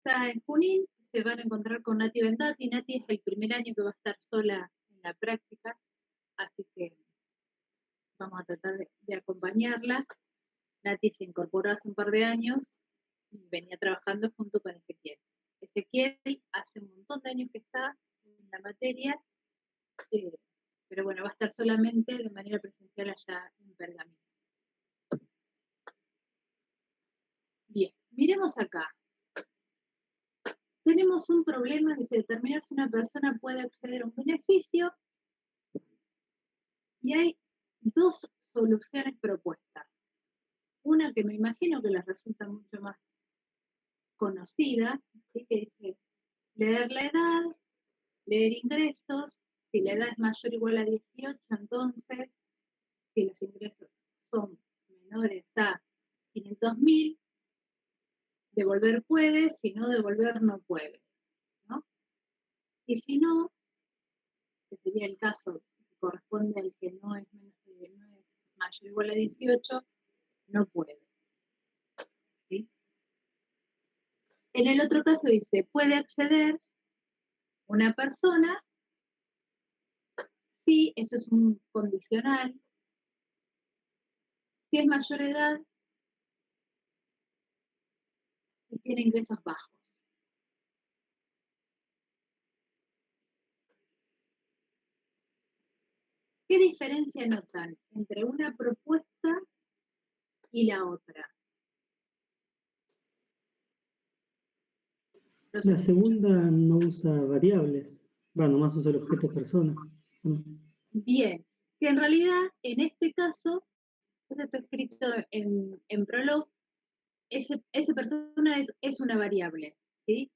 está en Junín, se van a encontrar con Nati Bendati. Nati es el primer año que va a estar sola en la práctica, así que vamos a tratar de acompañarla. Nati se incorporó hace un par de años y venía trabajando junto con Ezequiel. Ezequiel hace un montón de años que está en la materia, eh, pero bueno, va a estar solamente de manera presencial allá en Pergamino. Bien, miremos acá. Tenemos un problema que se determina si una persona puede acceder a un beneficio y hay dos soluciones propuestas. Una que me imagino que les resulta mucho más conocida, ¿sí? Que dice leer la edad, leer ingresos. Si la edad es mayor o igual a 18, entonces, si los ingresos son menores a 500.000, devolver puede, si no, devolver no puede, ¿no? Y si no, que sería el caso que corresponde al que no es mayor o igual a 18, no puede, ¿sí? En el otro caso dice, puede acceder una persona si, eso es un condicional, si es mayor edad y tiene ingresos bajos. ¿Qué diferencia notan entre una propuesta y la otra? La segunda no usa variables, nomás usa el objeto persona. Bien, que en realidad en este caso, eso está escrito en Prolog, esa persona es una variable, ¿sí?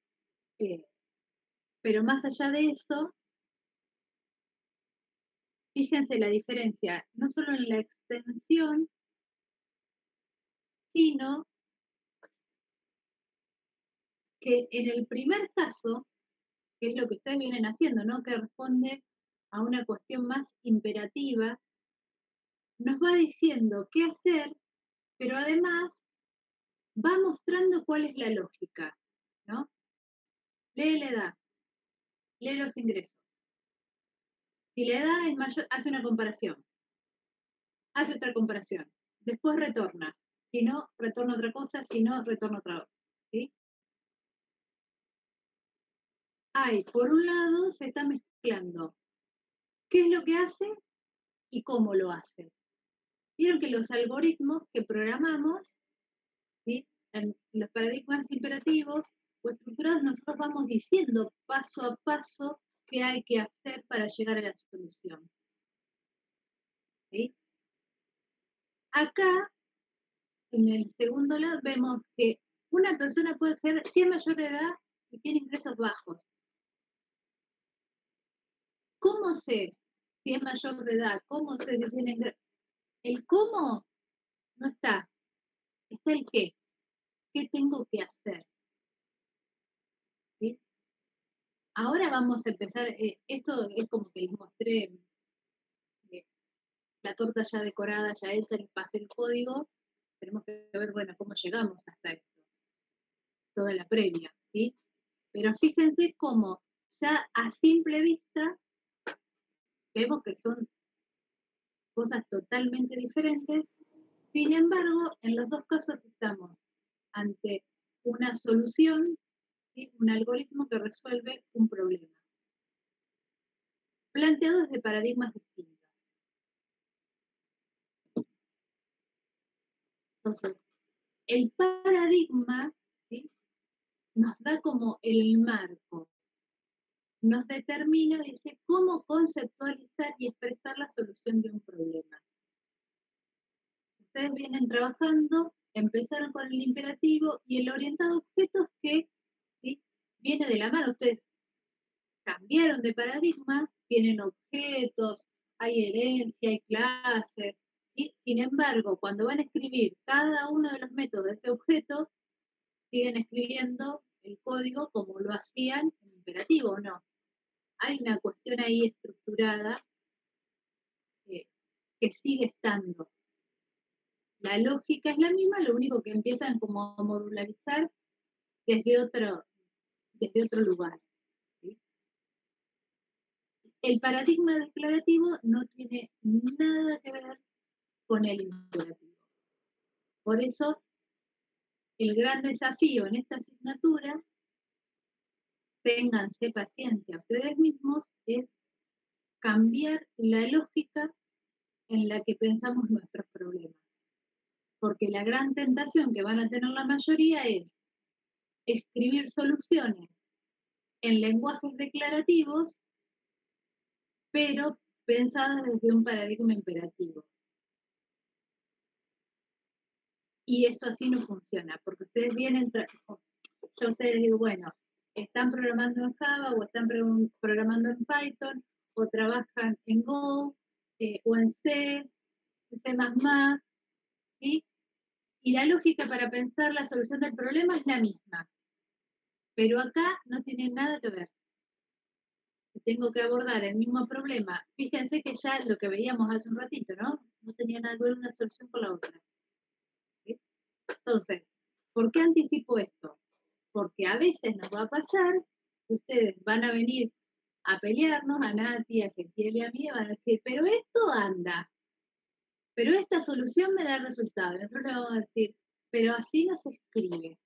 Pero más allá de eso, fíjense la diferencia, no solo en la extensión, sino que en el primer caso, que es lo que ustedes vienen haciendo, ¿no? Que responde a una cuestión más imperativa, nos va diciendo qué hacer, pero además va mostrando cuál es la lógica, ¿no? Lee la edad, lee los ingresos. Si la edad es mayor, hace una comparación, hace otra comparación, después retorna. Si no, retorna otra cosa, si no, retorna otra, ¿sí? Por un lado, se está mezclando qué es lo que hace y cómo lo hace. Vieron que los algoritmos que programamos, ¿sí? En los paradigmas imperativos o estructurados, nosotros vamos diciendo paso a paso qué hay que hacer para llegar a la solución, ¿sí? Acá, en el segundo lado, vemos que una persona puede ser, si es mayor de edad y tiene ingresos bajos. ¿Cómo sé si es mayor de edad? ¿Cómo sé si tiene ingresos? El cómo no está, está el qué. ¿Qué tengo que hacer? ¿Sí? Ahora vamos a empezar, esto es como que les mostré eh, la torta ya decorada, ya hecha, les pasé el código, tenemos que ver, bueno, cómo llegamos hasta esto, toda la previa, ¿sí? Pero fíjense cómo ya a simple vista vemos que son cosas totalmente diferentes, sin embargo, en los dos casos estamos ante una solución, ¿sí? Un algoritmo que resuelve un problema, planteado desde paradigmas distintos. Entonces, el paradigma, ¿sí? Nos da como el marco, nos determina, dice, cómo conceptualizar y expresar la solución de un problema. Ustedes vienen trabajando, empezaron con el imperativo y el orientado a objetos que, ¿sí? Viene de la mano. Ustedes cambiaron de paradigma, tienen objetos, hay herencia, hay clases, ¿sí? Sin embargo, cuando van a escribir cada uno de los métodos de ese objeto, siguen escribiendo el código como lo hacían en imperativo, ¿o no? Hay una cuestión ahí estructurada que sigue estando. La lógica es la misma, lo único que empiezan como a modularizar desde desde otro lugar. ¿Sí? El paradigma declarativo no tiene nada que ver con el imperativo. Por eso, el gran desafío en esta asignatura, ténganse paciencia ustedes mismos, es cambiar la lógica en la que pensamos nuestros problemas. Porque la gran tentación que van a tener la mayoría es escribir soluciones en lenguajes declarativos, pero pensadas desde un paradigma imperativo. Y eso así no funciona, porque ustedes vienen, yo a ustedes digo, bueno, están programando en Java, o están programando en Python, o trabajan en Go, o en C, C++, ¿sí? Y la lógica para pensar la solución del problema es la misma. Pero acá no tiene nada que ver. Si tengo que abordar el mismo problema, fíjense que ya lo que veíamos hace un ratito, ¿no? No tenía nada que ver una solución con la otra. ¿Sí? Entonces, ¿por qué anticipo esto? Porque a veces nos va a pasar que ustedes van a venir a pelearnos, a Nati, a Ezequiel y a mí, y van a decir, pero esto anda, pero esta solución me da resultado. Nosotros le vamos a decir, pero así no se escribe,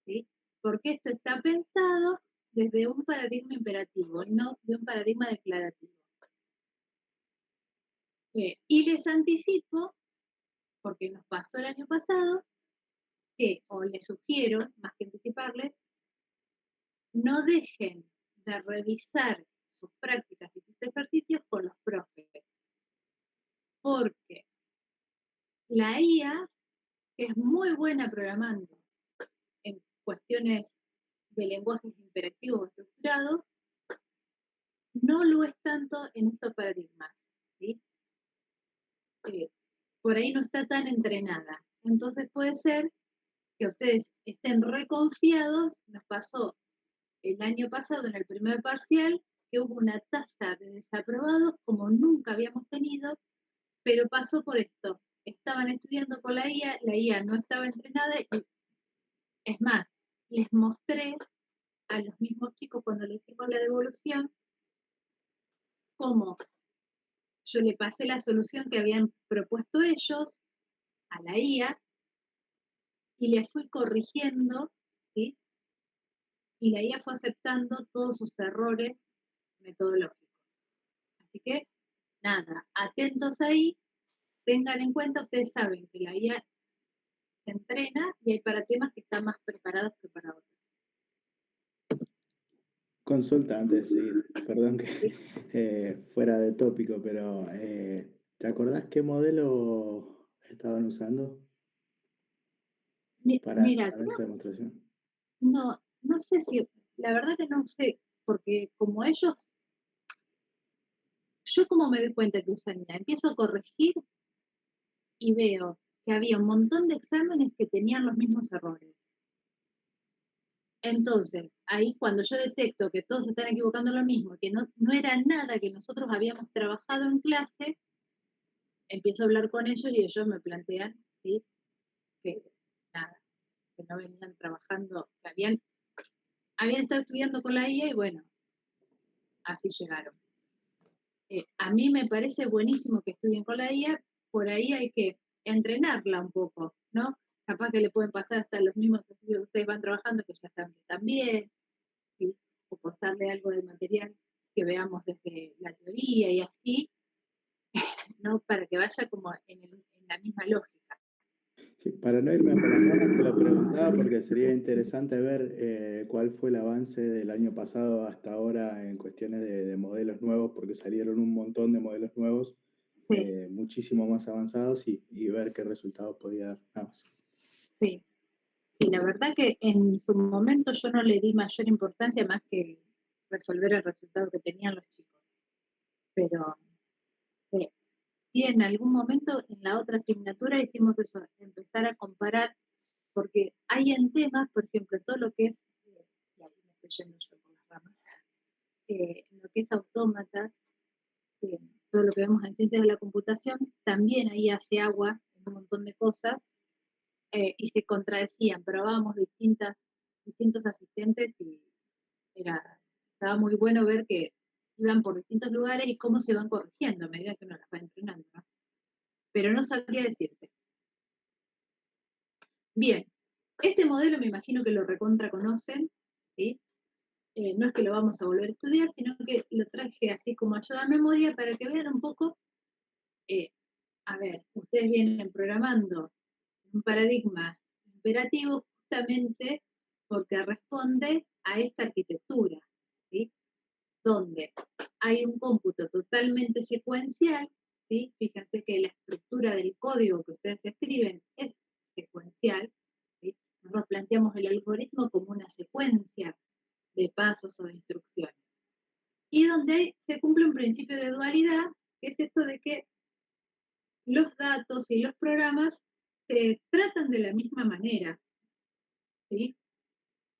¿sí? Porque esto está pensado desde un paradigma imperativo y no de un paradigma declarativo. Y les anticipo, porque nos pasó el año pasado, que, o les sugiero, más que anticiparles, no dejen de revisar sus prácticas y sus ejercicios con los profes, porque la IA, que es muy buena programando en cuestiones de lenguajes imperativos estructurados, no lo es tanto en estos paradigmas, ¿sí? Por ahí no está tan entrenada. Entonces puede ser que ustedes estén reconfiados. Nos pasó el año pasado en el primer parcial que hubo una tasa de desaprobados como nunca habíamos tenido, pero pasó por esto. Estaban estudiando con la IA no estaba entrenada y es más, les mostré a los mismos chicos cuando les hicimos la devolución cómo yo le pasé la solución que habían propuesto ellos a la IA y le fui corrigiendo, ¿sí? Y la IA fue aceptando todos sus errores metodológicos. Así que, nada, atentos ahí, tengan en cuenta, ustedes saben que la IA se entrena y hay para temas que están más preparados que para otros. Consulta antes de seguir, perdón que ¿Sí? fuera de tópico, pero ¿te acordás qué modelo estaban usando para Mira, esa demostración? no sé si, la verdad que no sé, porque como ellos, yo como me doy cuenta que usan IA, empiezo a corregir y veo que había un montón de exámenes que tenían los mismos errores. Entonces, ahí cuando yo detecto que todos se están equivocando lo mismo, que no era nada que nosotros habíamos trabajado en clase, empiezo a hablar con ellos y ellos me plantean, ¿sí? Que nada, que no venían trabajando, que habían estado estudiando con la IA y bueno, así llegaron. A mí me parece buenísimo que estudien con la IA, por ahí hay que entrenarla un poco, ¿no? Capaz que le pueden pasar hasta los mismos ejercicios que ustedes van trabajando, que ya están también, ¿sí? O pasarle algo de material que veamos desde la teoría y así, ¿no? Para que vaya como en la misma lógica. Sí, para no irme por las ramas, te lo preguntaba porque sería interesante ver cuál fue el avance del año pasado hasta ahora en cuestiones de modelos nuevos, porque salieron un montón de modelos nuevos, Sí, muchísimo más avanzados y ver qué resultados podía dar. Vamos. sí. Sí, la verdad que en su momento yo no le di mayor importancia más que resolver el resultado que tenían los chicos. Pero sí, en algún momento en la otra asignatura hicimos eso, empezar a comparar, porque hay en temas, por ejemplo, todo lo que es, y ahí me estoy yendo yo por las ramas, lo que es autómatas, todo lo que vemos en ciencias de la computación, también ahí hace agua en un montón de cosas, y se contradecían, probábamos distintos asistentes y estaba muy bueno ver que iban por distintos lugares y cómo se van corrigiendo a medida que uno las va entrenando, ¿no? Pero no sabría decirte. Bien, este modelo me imagino que lo recontra conocen, ¿sí? No es que lo vamos a volver a estudiar, sino que lo traje así como ayuda a memoria para que vean un poco, a ver, ustedes vienen programando un paradigma imperativo justamente porque responde a esta arquitectura, ¿sí? Donde hay un cómputo totalmente secuencial, ¿sí? Fíjense que la estructura del código que ustedes escriben es secuencial, ¿sí? Nosotros planteamos el algoritmo como una secuencia de pasos o de instrucciones. Y donde se cumple un principio de dualidad, que es esto de que los datos y los programas se tratan de la misma manera, ¿sí?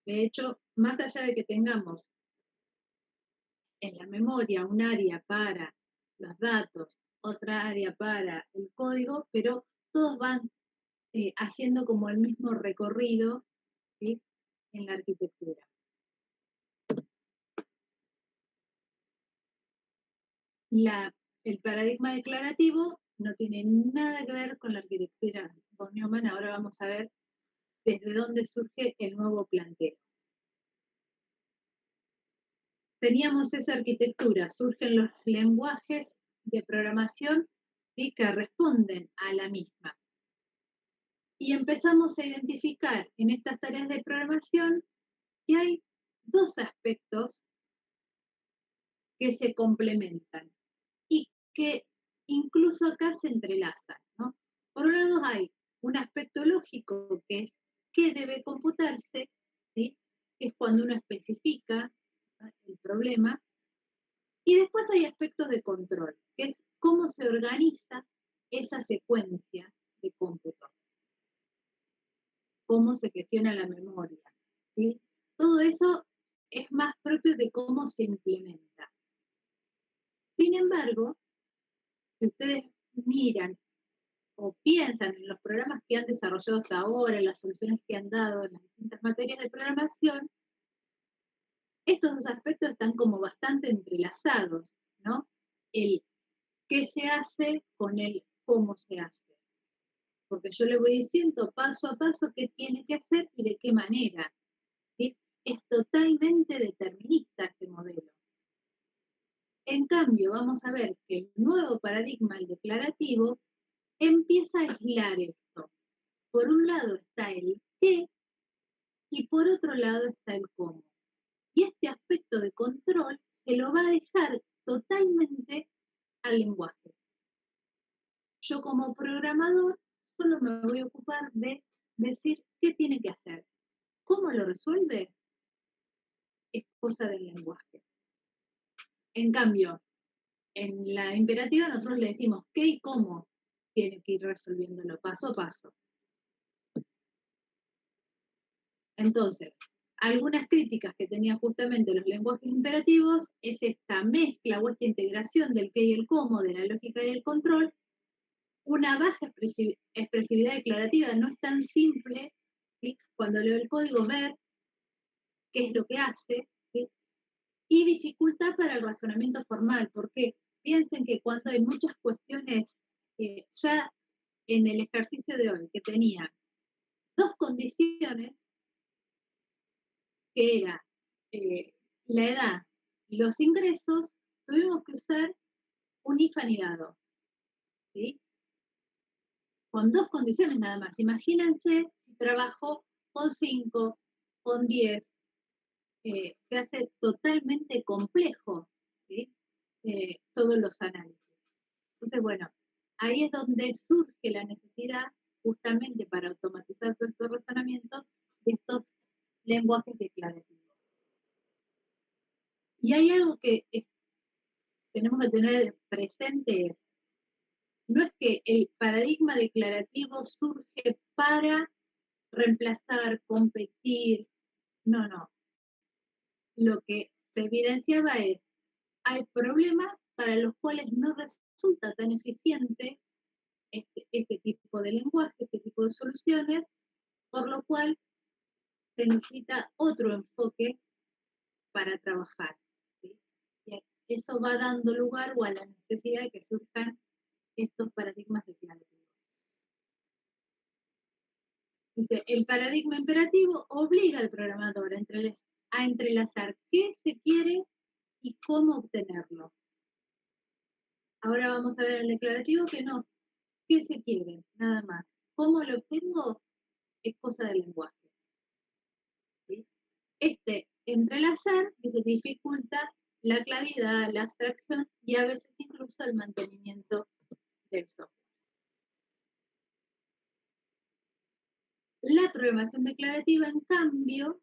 De hecho, más allá de que tengamos en la memoria un área para los datos, otra área para el código, pero todos van haciendo como el mismo recorrido, ¿sí? En la arquitectura. El paradigma declarativo no tiene nada que ver con la arquitectura von Neumann. Ahora vamos a ver desde dónde surge el nuevo planteo. Teníamos esa arquitectura, surgen los lenguajes de programación, ¿sí? Que responden a la misma. Y empezamos a identificar en estas tareas de programación que hay dos aspectos que se complementan y que incluso acá se entrelazan, ¿no? Por un lado hay un aspecto lógico que es qué debe computarse, ¿sí? Que es cuando uno especifica, ¿no?, el problema. Y después hay aspectos de control, que es cómo se organiza esa secuencia de cómputo, cómo se gestiona la memoria, ¿sí? Todo eso es más propio de cómo se implementa. Sin embargo, si ustedes miran o piensan en los programas que han desarrollado hasta ahora, en las soluciones que han dado en las distintas materias de programación, estos dos aspectos están como bastante entrelazados, ¿no? El qué se hace con el cómo se hace. Porque yo le voy diciendo paso a paso qué tiene que hacer y de qué manera, ¿sí? Es totalmente determinista este modelo. En cambio, vamos a ver que el nuevo paradigma, el declarativo, empieza a aislar esto. Por un lado está el qué y por otro lado está el cómo. Y este aspecto de control se lo va a dejar totalmente al lenguaje. Yo como programador solo me voy a ocupar de decir qué tiene que hacer. ¿Cómo lo resuelve? Es cosa del lenguaje. En cambio, en la imperativa nosotros le decimos qué y cómo tiene que ir resolviéndolo paso a paso. Entonces, algunas críticas que tenían justamente los lenguajes imperativos es esta mezcla o esta integración del qué y el cómo, de la lógica y el control, una baja expresividad declarativa, no es tan simple, ¿sí?, cuando leo el código ver qué es lo que hace, ¿sí?, y dificultad para el razonamiento formal, porque piensen que cuando hay muchas cuestiones ya en el ejercicio de hoy, que tenía dos condiciones, que era la edad y los ingresos, tuvimos que usar un if anidado, ¿sí? Con dos condiciones nada más. Imagínense si trabajo con 5, con 10, se hace totalmente complejo, ¿sí? Todos los análisis. Entonces, bueno, ahí es donde surge la necesidad, justamente para automatizar todo este razonamiento, de estos lenguajes declarativos. Y hay algo que tenemos que tener presente, no es que el paradigma declarativo surge para reemplazar, competir, no. Lo que se evidenciaba es, hay problemas para los cuales no resulta tan eficiente este tipo de lenguaje, este tipo de soluciones, por lo cual se necesita otro enfoque para trabajar. eso va dando lugar o a la necesidad de que surjan estos paradigmas declarativos. Dice, el paradigma imperativo obliga al programador a entrelazar qué se quiere y cómo obtenerlo. Ahora vamos a ver el declarativo que no. ¿Qué se quiere? Nada más. ¿Cómo lo obtengo? Es cosa del lenguaje. ¿Sí? Este entrelazar dificulta la claridad, la abstracción y a veces incluso el mantenimiento del software. La programación declarativa, en cambio,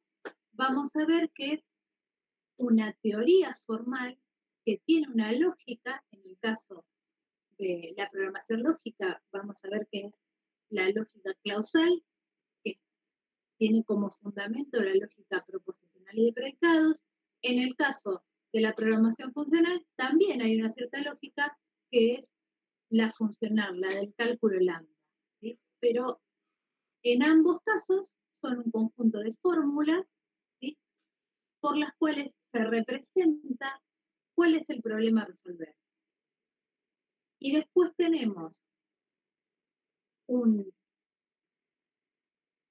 vamos a ver que es una teoría formal que tiene una lógica. En el caso de la programación lógica, vamos a ver que es la lógica clausal, que tiene como fundamento la lógica proposicional y de predicados. En el caso de la programación funcional, también hay una cierta lógica que es la funcional, la del cálculo lambda, ¿sí? Pero en ambos casos son un conjunto de fórmulas, ¿sí?, por las cuales se representa cuál es el problema a resolver. Y después tenemos un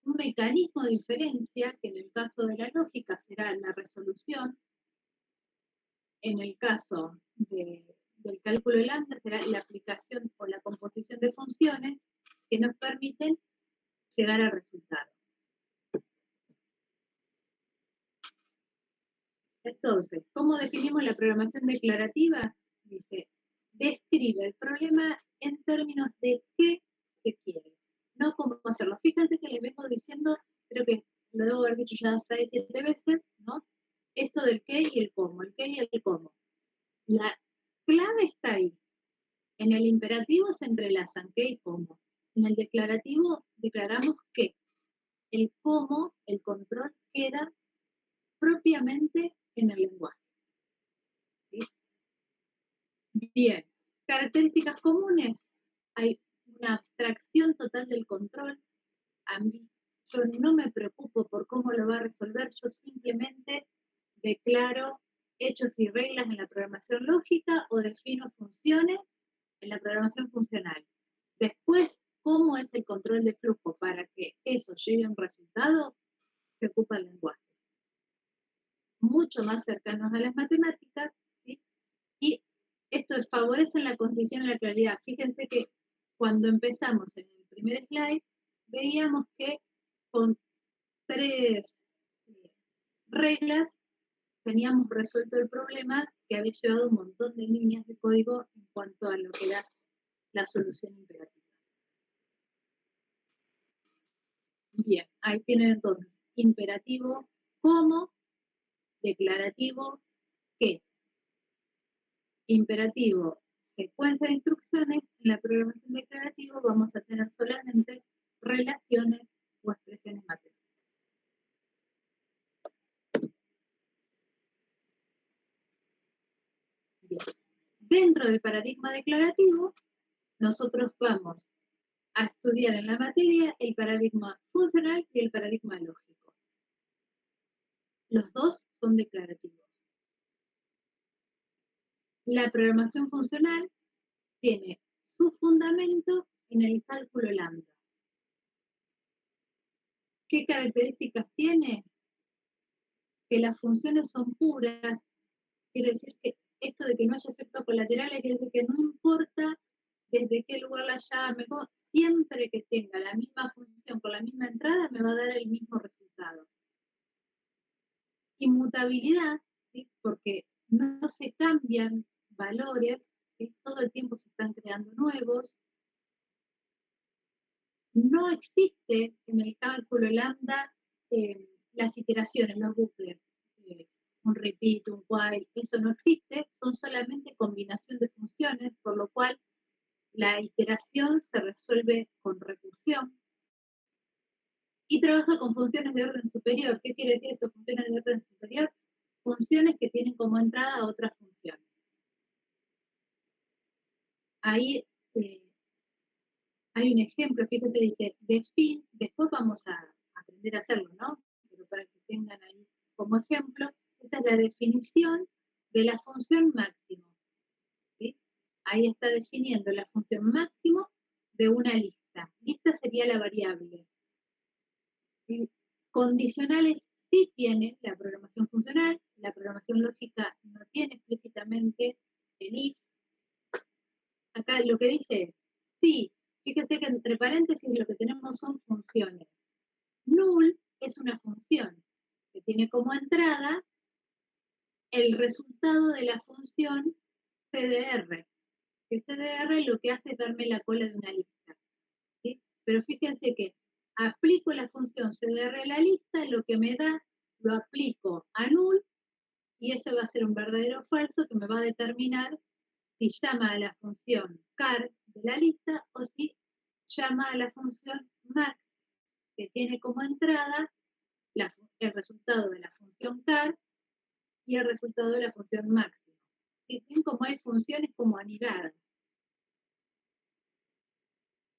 mecanismo de diferencia, que en el caso de la lógica será la resolución, en el caso del cálculo lambda será la aplicación o la composición de funciones que nos permiten llegar al resultado. Entonces, ¿cómo definimos la programación declarativa? Dice, describe el problema en términos de qué se quiere, no cómo hacerlo. Fíjense que les vengo diciendo, creo que lo debo haber dicho ya 6, 7 veces, ¿no? Esto del qué y el cómo, el qué y el cómo. La clave está ahí. En el imperativo se entrelazan qué y cómo. En el declarativo declaramos qué. El cómo, el control, queda propiamente en el lenguaje. ¿Sí? Bien, características comunes. Hay una abstracción total del control. A mí, yo no me preocupo por cómo lo va a resolver, yo simplemente declaro hechos y reglas en la programación lógica o defino funciones en la programación funcional. Después, cómo es el control de flujo para que eso llegue a un resultado, se ocupa el lenguaje. Mucho más cercanos a las matemáticas, ¿sí? Y esto favorece la concisión y la claridad. Fíjense que cuando empezamos en el primer slide, veíamos que con 3 reglas teníamos resuelto el problema que había llevado un montón de líneas de código en cuanto a lo que era la solución imperativa. Bien, ahí tienen entonces imperativo, cómo, declarativo, qué. Imperativo, secuencia de instrucciones. En la programación declarativa vamos a tener solamente relaciones o expresiones matemáticas. Bien. Dentro del paradigma declarativo, nosotros vamos a estudiar en la materia el paradigma funcional y el paradigma lógico. Los dos son declarativos. La programación funcional tiene su fundamento en el cálculo lambda. ¿Qué características tiene? Que las funciones son puras, quiere decir que esto de que no haya efectos colaterales, quiere decir que no importa desde qué lugar la llame, siempre que tenga la misma función con la misma entrada, me va a dar el mismo resultado. Inmutabilidad, ¿sí?, porque no se cambian valores, ¿sí?, todo el tiempo se están creando nuevos. No existe en el cálculo lambda las iteraciones, los bucles, un repeat, un while, eso no existe, son solamente combinación de funciones, por lo cual la iteración se resuelve con recursión y trabaja con funciones de orden superior. ¿Qué quiere decir esto, funciones de orden superior? Funciones que tienen como entrada otras funciones. Ahí hay un ejemplo, fíjese, dice, define, después vamos a aprender a hacerlo, ¿no? Pero para que tengan ahí como ejemplo, esta es la definición de la función máxima. ahí está definiendo la función máximo de una lista. Lista sería la variable. Y condicionales sí tiene la programación funcional, la programación lógica no tiene explícitamente el if. Acá lo que dice es, sí, fíjese que entre paréntesis lo que tenemos son funciones. Null es una función que tiene como entrada el resultado de la función CDR. Que CDR lo que hace es darme la cola de una lista. ¿Sí? Pero fíjense que aplico la función CDR a la lista, lo que me da, lo aplico a null, y eso va a ser un verdadero o falso que me va a determinar si llama a la función car de la lista o si llama a la función max, que tiene como entrada el resultado de la función car y el resultado de la función máxima. ¿Sí? Como hay funciones como anidadas.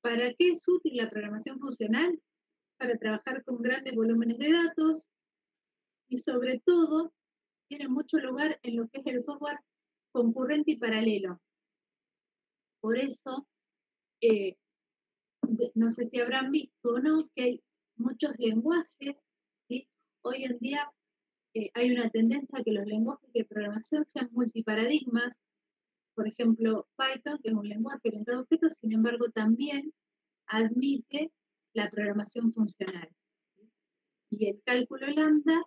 ¿Para qué es útil la programación funcional? Para trabajar con grandes volúmenes de datos y sobre todo tiene mucho lugar en lo que es el software concurrente y paralelo. Por eso, no sé si habrán visto o no, que hay muchos lenguajes, ¿sí? Hoy en día hay una tendencia a que los lenguajes de programación sean multiparadigmas. Por ejemplo, Python, que es un lenguaje orientado a objetos, sin embargo, también admite la programación funcional. Y el cálculo lambda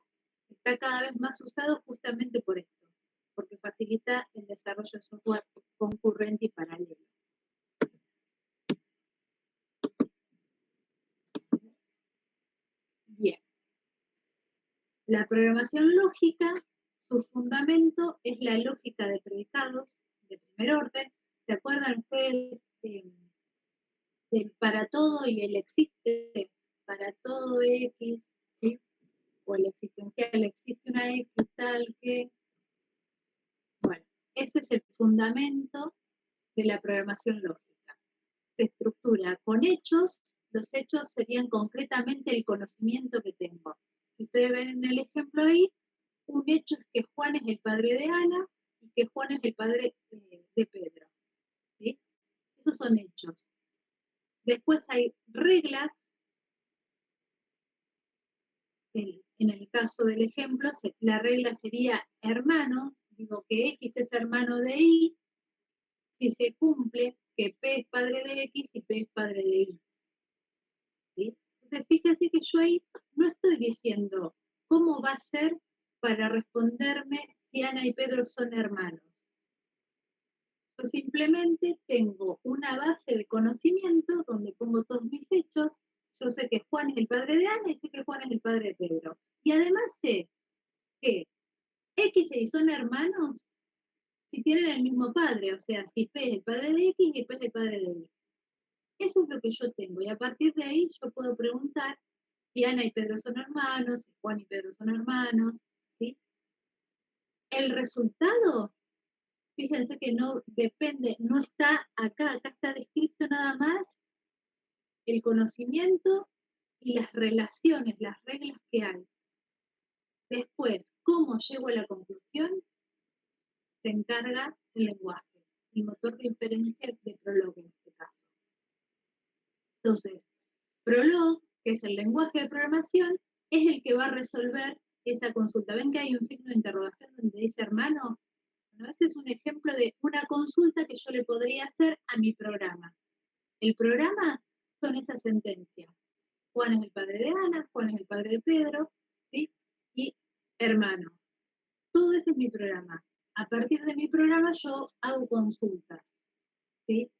está cada vez más usado justamente por esto, porque facilita el desarrollo de software concurrente y paralelo. Bien. La programación lógica, su fundamento es la lógica de predicados de primer orden. ¿Se acuerdan ustedes del para todo y el existe? Para todo X, ¿sí? O el existencial, existe una X tal que... Bueno, ese es el fundamento de la programación lógica. Se estructura con hechos, los hechos serían concretamente el conocimiento que tengo. Si ustedes ven en el ejemplo ahí, un hecho es que Juan es el padre de Ana y que Juan es el padre de Pedro. ¿Sí? Esos son hechos. Después hay reglas. En el caso del ejemplo, la regla sería hermano. Digo que X es hermano de Y. Si se cumple que P es padre de X y P es padre de Y. ¿Sí? Entonces, fíjense que yo ahí no estoy diciendo cómo va a ser para responderme si Ana y Pedro son hermanos. Yo simplemente tengo una base de conocimiento donde pongo todos mis hechos. Yo sé que Juan es el padre de Ana y sé que Juan es el padre de Pedro. Y además sé que X y Y son hermanos si tienen el mismo padre, o sea, si P es el padre de X y P es el padre de Y. Eso es lo que yo tengo. Y a partir de ahí yo puedo preguntar si Ana y Pedro son hermanos, si Juan y Pedro son hermanos, ¿sí? El resultado, fíjense que no depende, no está acá está descrito nada más el conocimiento y las relaciones, las reglas que hay. Después, cómo llego a la conclusión, se encarga el lenguaje, el motor de inferencia de Prolog en este caso. Entonces, Prolog, que es el lenguaje de programación, es el que va a resolver esa consulta. ¿Ven que hay un signo de interrogación donde dice hermano? Bueno, ese es un ejemplo de una consulta que yo le podría hacer a mi programa. El programa son esas sentencias. Juan es el padre de Ana, Juan es el padre de Pedro, ¿sí? Y hermano. Todo ese es mi programa. A partir de mi programa yo hago consultas, ¿sí?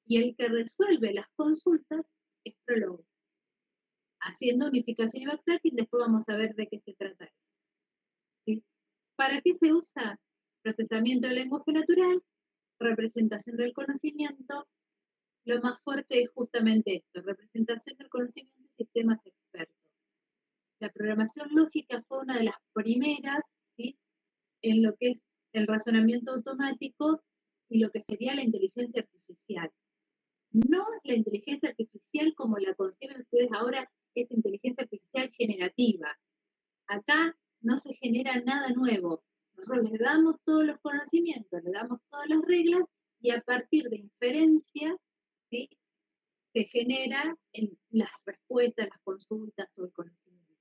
Y el que resuelve las consultas es Prolog. Haciendo unificación y backtracking, después vamos a ver de qué se trata eso. ¿Sí? ¿Para qué se usa? Procesamiento del lenguaje natural, representación del conocimiento. Lo más fuerte es justamente esto, representación del conocimiento y sistemas expertos. La programación lógica fue una de las primeras, ¿sí? En lo que es el razonamiento automático y lo que sería la inteligencia artificial. No la inteligencia artificial como la conciben ustedes ahora, es inteligencia artificial generativa. Acá no se genera nada nuevo. Nosotros les damos todos los conocimientos, le damos todas las reglas y a partir de inferencia, ¿sí?, se generan las respuestas, las consultas o el conocimiento,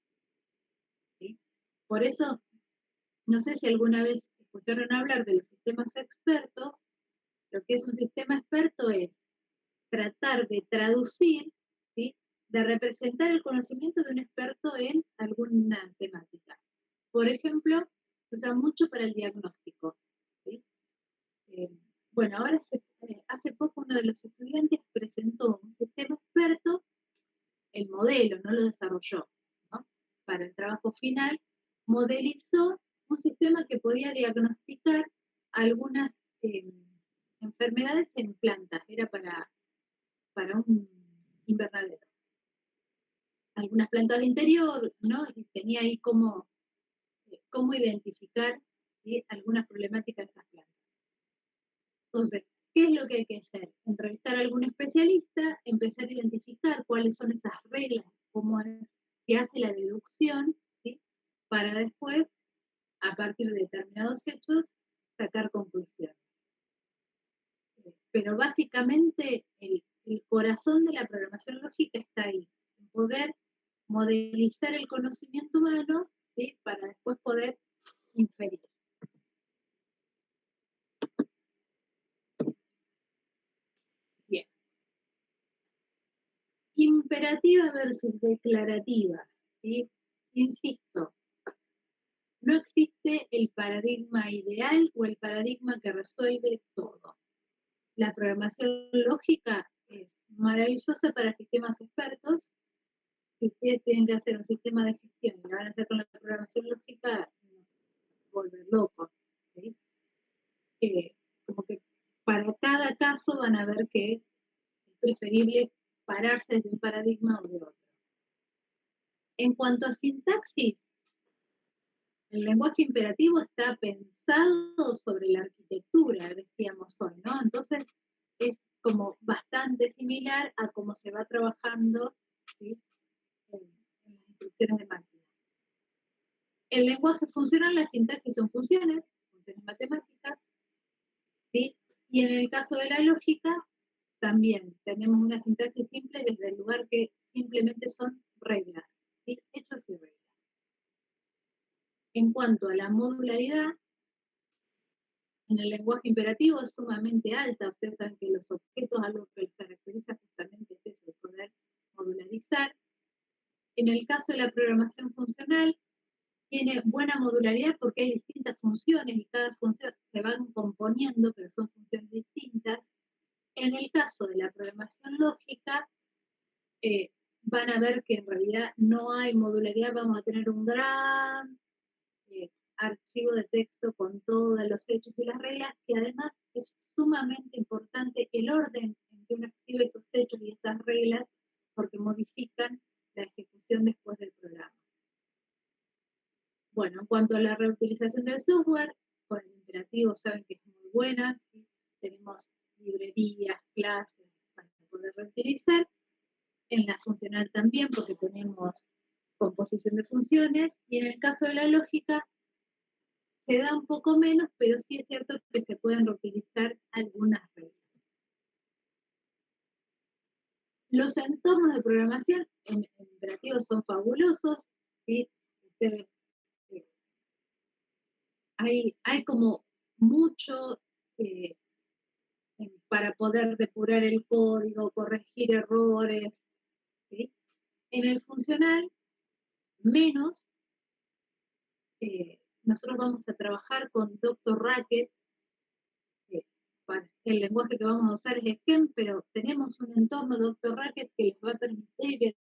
¿sí? Por eso, no sé si alguna vez escucharon hablar de los sistemas expertos. Lo que es un sistema experto es tratar de traducir, ¿sí?, de representar el conocimiento de un experto en alguna temática. Por ejemplo, se usa mucho para el diagnóstico, ¿sí? Bueno, ahora hace poco uno de los estudiantes presentó un sistema experto, el modelo, no lo desarrolló, ¿no? Para el trabajo final, modelizó un sistema que podía diagnosticar algunas enfermedades en plantas, era para un invernadero. Algunas plantas de interior, ¿no? Y tenía ahí cómo identificar, ¿sí?, algunas problemáticas de esas plantas. Entonces, ¿qué es lo que hay que hacer? Entrevistar a algún especialista, empezar a identificar cuáles son esas reglas, cómo se hace la deducción, ¿sí?, para después, a partir de determinados hechos, sacar conclusiones. Pero básicamente el corazón de la programación lógica está ahí, en poder modelizar el conocimiento humano, ¿sí?, para después poder inferir. Bien. Imperativa versus declarativa, ¿sí? Insisto, no existe el paradigma ideal o el paradigma que resuelve todo. La programación lógica es maravillosa para sistemas expertos. Si ustedes tienen que hacer un sistema de gestión y lo van a hacer con la programación lógica, volver locos, ¿sí? Como que para cada caso van a ver que es preferible pararse de un paradigma o de otro. En cuanto a sintaxis, el lenguaje imperativo está pensado sobre la arquitectura, decíamos hoy, ¿no? Entonces es como bastante similar a cómo se va trabajando, ¿sí?, en las instrucciones de máquina. El lenguaje funcional, la sintaxis son funciones matemáticas, ¿sí? Y en el caso de la lógica, también tenemos una sintaxis simple desde el lugar que simplemente son reglas, ¿sí?, hechos y reglas. En cuanto a la modularidad, en el lenguaje imperativo es sumamente alta. Ustedes saben que los objetos, algo que les caracteriza justamente es eso, poder modularizar. En el caso de la programación funcional, tiene buena modularidad porque hay distintas funciones y cada función se van componiendo, pero son funciones distintas. En el caso de la programación lógica, van a ver que en realidad no hay modularidad, vamos a tener un gran archivo de texto con todos los hechos y las reglas, que además es sumamente importante el orden en que uno escribe esos hechos y esas reglas, porque modifican la ejecución después del programa. Bueno, en cuanto a la reutilización del software, con el imperativo saben que es muy buena, ¿sí? Tenemos librerías, clases para poder reutilizar. En la funcional también, porque tenemos composición de funciones, y en el caso de la lógica, se da un poco menos, pero sí es cierto que se pueden reutilizar algunas reglas. Los entornos de programación en imperativo son fabulosos, ¿sí? Ustedes, hay como mucho para poder depurar el código, corregir errores, ¿sí? En el funcional, menos. Nosotros vamos a trabajar con Dr. Racket. El lenguaje que vamos a usar es Scheme, pero tenemos un entorno Dr. Racket que les va a permitir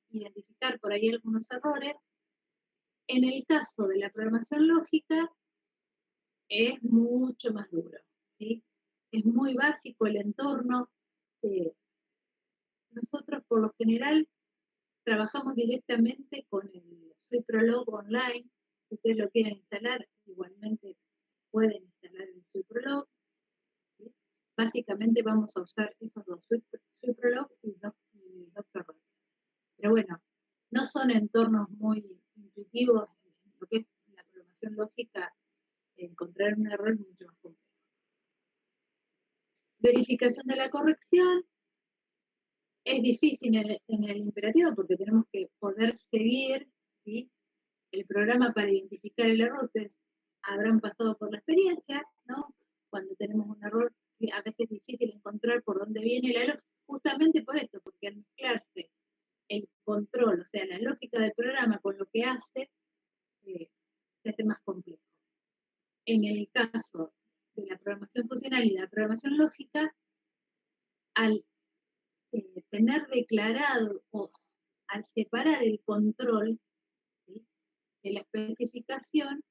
identificar por ahí algunos errores. En el caso de la programación lógica, es mucho más duro, ¿sí? Es muy básico el entorno. Nosotros, por lo general, trabajamos directamente con el SuiteProlog online. Si ustedes lo quieren instalar, igualmente pueden instalar el SuiteProlog. ¿Sí? Básicamente vamos a usar esos dos, SuiteProlog y Dr. Racket. Pero bueno, no son entornos muy intuitivos. En lo que es la programación lógica, encontrar un error es mucho más complejo. Verificación de la corrección. Es difícil en el imperativo porque tenemos que poder seguir, ¿sí?, el programa para identificar el error. Ustedes habrán pasado por la experiencia, ¿no? Cuando tenemos un error, a veces es difícil encontrar por dónde viene el error, justamente por esto, porque al mezclarse el control, o sea, la lógica del programa con lo que hace, se hace más complejo. En el caso de la programación funcional y la programación lógica, al tener declarado o al separar el control, ¿sí?, de la especificación,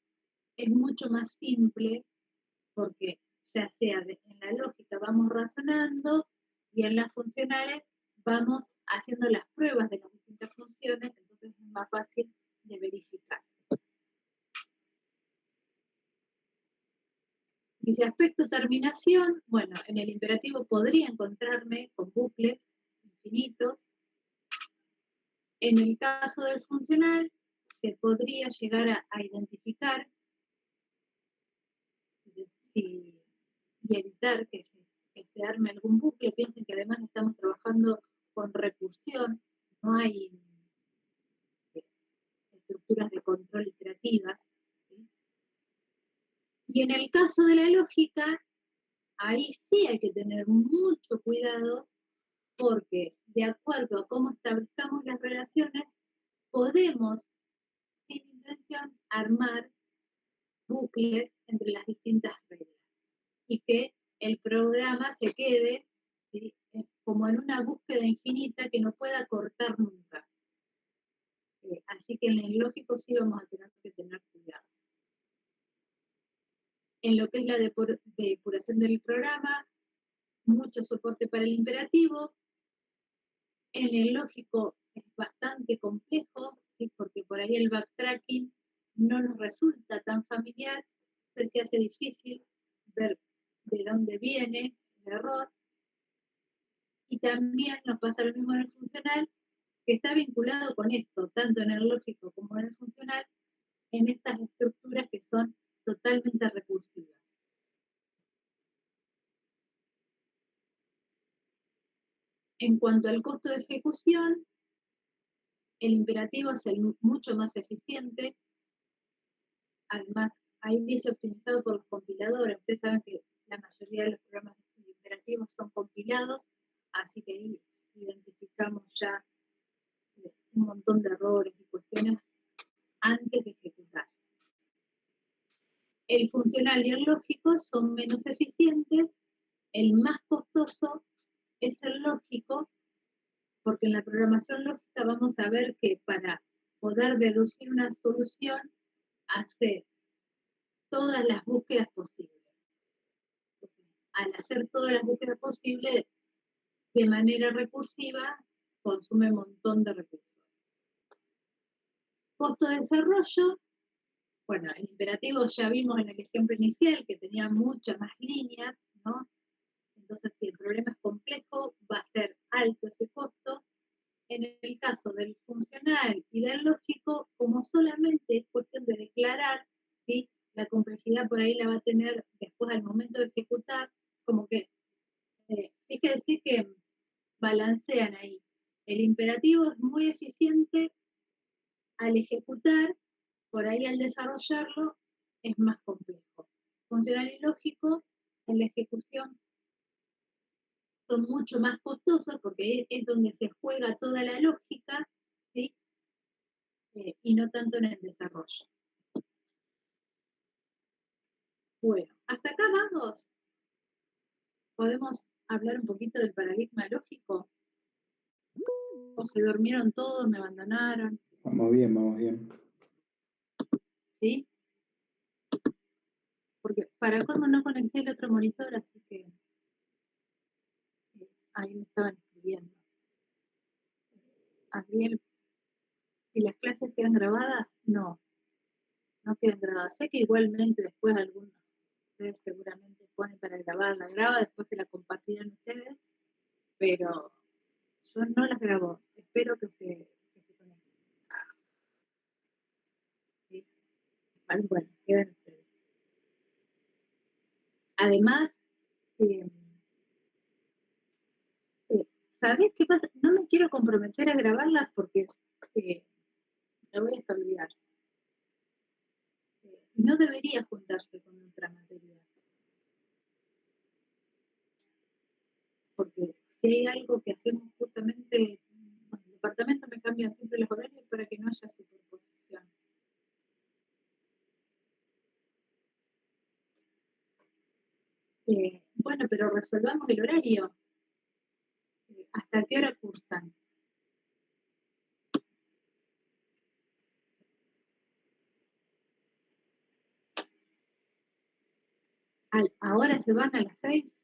es mucho más simple porque ya sea en la lógica vamos razonando y en las funcionales vamos haciendo las pruebas de las distintas funciones, entonces es más fácil de verificar. Dice aspecto terminación. Bueno, en el imperativo podría encontrarme con bucles infinitos. En el caso del funcional, se podría llegar a identificar y evitar que se arme algún bucle. Piensen que además estamos trabajando con recursión, no hay estructuras de control iterativas, ¿sí? Y en el caso de la lógica, ahí sí hay que tener mucho cuidado porque de acuerdo a cómo establezcamos las relaciones, podemos, sin intención, armar bucles entre las distintas reglas y que el programa se quede, ¿sí?, como en una búsqueda infinita que no pueda cortar nunca. Así que en el lógico sí vamos a tener que tener cuidado. En lo que es la depuración del programa, mucho soporte para el imperativo. En el lógico es bastante complejo, ¿sí?, porque por ahí el backtracking no nos resulta tan familiar, entonces se hace difícil ver de dónde viene el error. Y también nos pasa lo mismo en el funcional, que está vinculado con esto, tanto en el lógico como en el funcional, en estas estructuras que son totalmente recursivas. En cuanto al costo de ejecución, el imperativo es mucho más eficiente. Además, ahí dice optimizado por los compiladores. Ustedes saben que la mayoría de los programas imperativos son compilados, así que ahí identificamos ya un montón de errores y cuestiones antes de ejecutar. El funcional y el lógico son menos eficientes. El más costoso es el lógico, porque en la programación lógica vamos a ver que para poder deducir una solución hace todas las búsquedas posibles. Al hacer todas las búsquedas posibles de manera recursiva, consume un montón de recursos. Costo de desarrollo. Bueno, el imperativo ya vimos en el ejemplo inicial que tenía muchas más líneas, ¿no? Entonces, si el problema es complejo, va a ser alto ese costo. En el caso del funcional y del lógico, como solamente es cuestión de declarar, ¿sí?, la complejidad por ahí la va a tener después al momento de ejecutar, como que hay que decir que balancean ahí. El imperativo es muy eficiente al ejecutar, por ahí al desarrollarlo es más complejo. Funcional y lógico, en la ejecución son mucho más costosos porque es donde se juega toda la lógica, ¿sí?, y no tanto en el desarrollo. Bueno, hasta acá vamos. ¿Podemos hablar un poquito del paradigma lógico? ¿O se durmieron todos, me abandonaron? Vamos bien, vamos bien. ¿Sí? Porque para colmo no conecté el otro monitor, así que ahí me estaban escribiendo. Ariel, ¿y las clases quedan grabadas? No, no quedan grabadas. Sé que igualmente después algunos de ustedes seguramente ponen para grabar la graba, después se la compartirán ustedes, pero yo no las grabo. Espero que se conecten. ¿Sí? Bueno, quedan ustedes. Además, ¿sabés qué pasa? No me quiero comprometer a grabarlas porque me voy a olvidar. No debería juntarse con otra materia. Porque si hay algo que hacemos justamente, bueno, el departamento me cambian siempre los horarios para que no haya superposición. Bueno, pero resolvamos el horario. ¿Hasta qué hora cursan? ¿Ahora se van a las 6?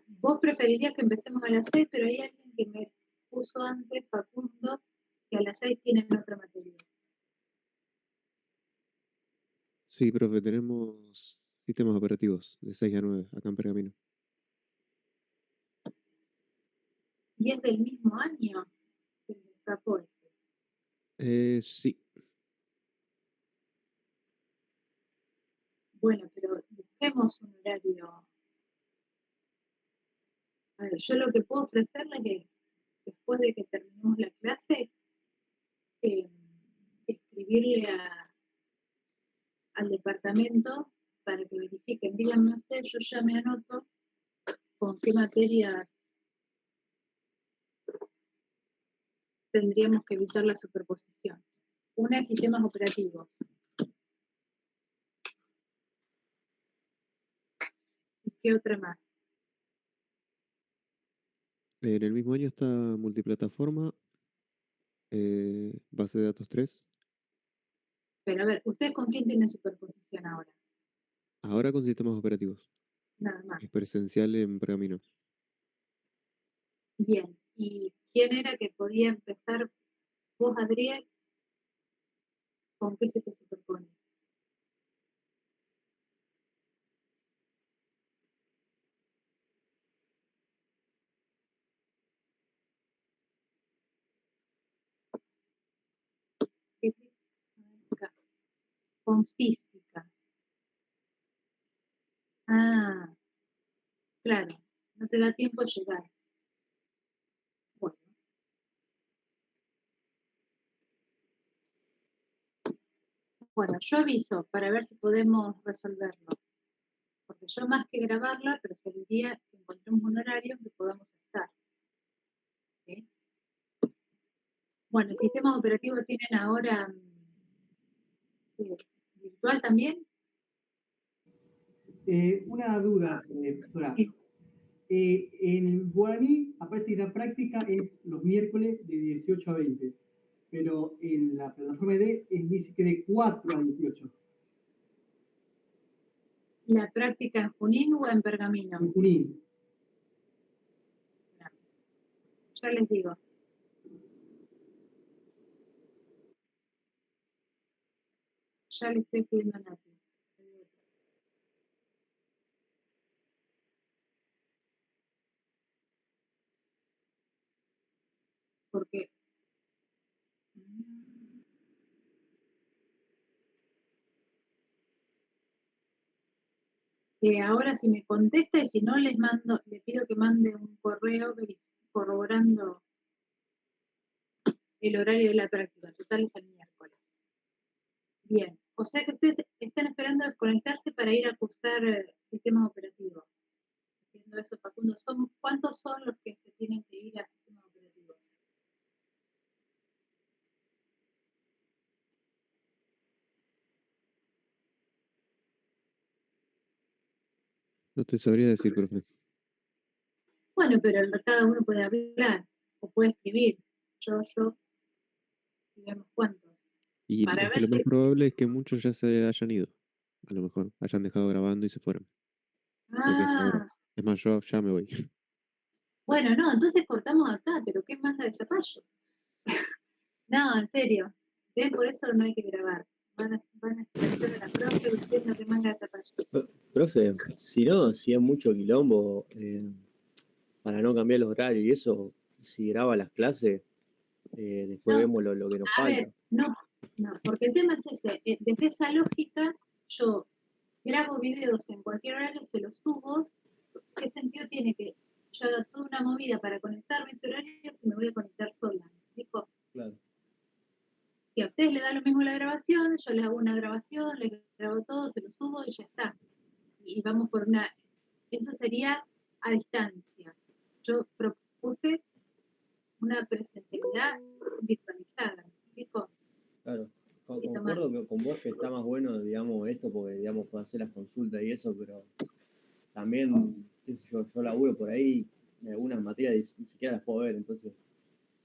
Vos preferirías que empecemos a las 6, pero hay alguien que me puso antes, Facundo, que a las 6 tienen otra materia. Sí, profe, tenemos sistemas operativos de 6 a 9 acá en Pergamino. ¿Y es del mismo año? Se me escapó ese. Sí. Bueno, pero busquemos un horario. A ver, yo lo que puedo ofrecerles es, después de que terminemos la clase, escribirle al departamento para que verifiquen. Díganme ustedes, yo ya me anoto con qué materias tendríamos que evitar la superposición. Una es sistemas operativos. ¿Y qué otra más? En el mismo año está multiplataforma, base de datos 3. Pero a ver, ¿ustedes con quién tienen superposición ahora? Ahora con sistemas operativos. Nada más. Es presencial en Pergamino. Bien. ¿Y quién era que podía empezar? ¿Vos, Adriel? ¿Con qué se te superpone? Acá. Con física. Claro, no te da tiempo a llegar. Bueno, yo aviso para ver si podemos resolverlo. Porque yo más que grabarla, preferiría que encontremos un horario que podamos estar. ¿Sí? Bueno, el sistema operativo tienen ahora virtual también. Una duda, profesora. En el guaraní aparece que la práctica es los miércoles de 18 a 20, pero en la plataforma D dice que de 4 a 18. ¿La práctica en Junín o en Pergamino? En Junín. No. Ya les digo. Ya le estoy pidiendo a Nati. Porque ahora si me contesta y si no les mando, le pido que mande un correo corroborando el horario de la práctica. Total es el miércoles. Bien, o sea que ustedes están esperando conectarse para ir a cursar sistemas operativos. Entiendo eso, Facundo. ¿Cuántos son los que se tienen que ir a sistemas operativos? No te sabría decir, profe. Bueno, pero cada uno puede hablar o puede escribir. Yo, digamos cuántos. Y Para es que ver lo más si... probable es que muchos ya se hayan ido. A lo mejor hayan dejado grabando y se fueron. Porque es ahora. Es más, yo ya me voy. Bueno, no, entonces cortamos acá, pero ¿qué manda de zapallo? No, en serio. ¿Ven? Por eso no hay que grabar. Van a escuchar a la profe diciendo que manga de zapallo. Profe, si no, si es mucho quilombo para no cambiar los horarios y eso, si graba las clases, después No, vemos lo que nos a falta. ver, no, porque el tema es ese. Desde esa lógica, yo grabo videos en cualquier horario, se los subo, ¿qué sentido tiene que yo haga toda una movida para conectarme a este horario si me voy a conectar sola? ¿Me explico? Claro. Si a ustedes les da lo mismo la grabación, yo les hago una grabación, les grabo todo, se lo subo y ya está. Y vamos por una... Eso sería a distancia. Yo propuse una presencialidad virtualizada, ¿me explico? Claro. Sí, Concuerdo con vos que está más bueno, digamos, esto, porque, digamos, puedo hacer las consultas y eso, pero también, qué sé yo laburo por ahí, en algunas materias ni siquiera las puedo ver, entonces,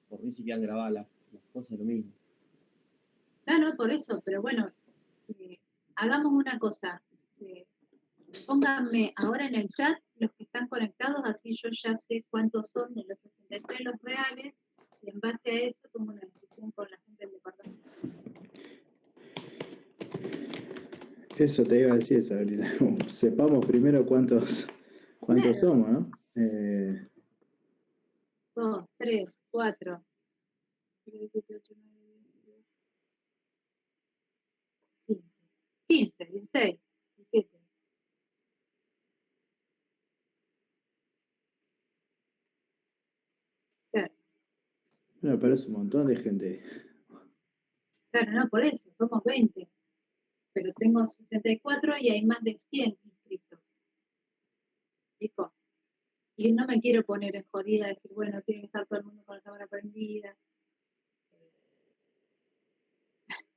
por mí si quedan grabadas las cosas, lo mismo. No, por eso, pero bueno, hagamos una cosa. Pónganme ahora en el chat los que están conectados, así yo ya sé cuántos son de los 63 los reales, y en base a eso tomo una decisión con la gente del departamento. Eso te iba a decir, Sabrina. Sepamos primero cuántos somos, ¿no? 2, 3, 4, 7, 8, 9, 10, 15, 16, 17. Claro, Bueno, pero es un montón de gente. claro, no, por eso, somos 20. Pero tengo 64 y hay más de 100 inscritos. ¿Listo? Y no me quiero poner en jodida, decir, bueno, tiene que estar todo el mundo con la cámara prendida.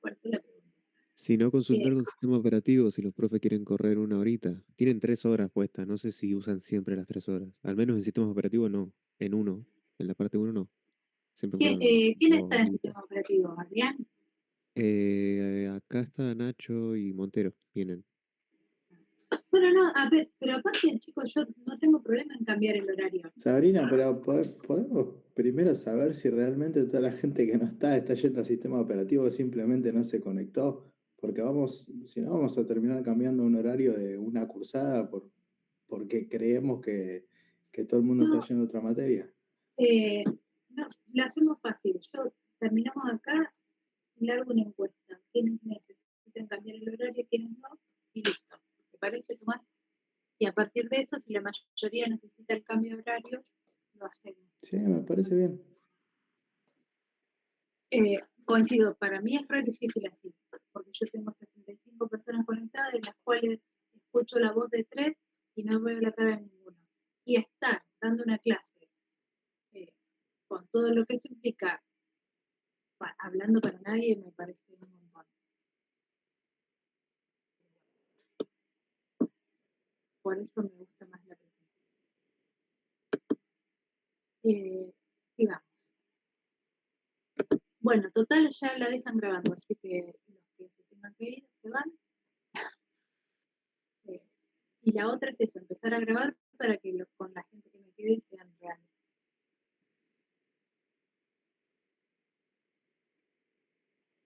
¿Cuál fue la pregunta? Si no, consultar con sistema operativo si los profes quieren correr una horita. Tienen 3 horas puestas, no sé si usan siempre las 3 horas. Al menos en sistemas operativos no. En uno, en la parte 1 no. Siempre fueron ¿Quién 2 está en horitas. sistema operativo? ¿Adrián? Acá está Nacho y Montero, vienen. Bueno, no, a ver, pero aparte, chicos, yo no tengo problema en cambiar el horario. Sabrina, pero podemos primero saber si realmente toda la gente que no está yendo al sistema operativo o simplemente no se conectó, porque si no vamos a terminar cambiando un horario de una cursada porque creemos que todo el mundo No, está yendo a otra materia. no, lo hacemos fácil. Yo terminamos acá, largo una encuesta. ¿Quiénes necesitan cambiar el horario, quiénes no? Y listo. ¿Te parece, Tomás? Y a partir de eso, si la mayoría necesita el cambio de horario, lo hacemos. Sí, me parece bien. Coincido, para mí es re difícil así, porque yo tengo 65 personas conectadas, de las cuales escucho la voz de 3 y no veo la cara de ninguno. Y estar dando una clase con todo lo que eso implica, hablando para nadie, me parece un montón. Por eso me gusta más la presencia. Sigamos. Bueno, total, ya la dejan grabando, así que los que se tengan que ir se van. Y la otra es eso, empezar a grabar para que con la gente que me quede sean reales.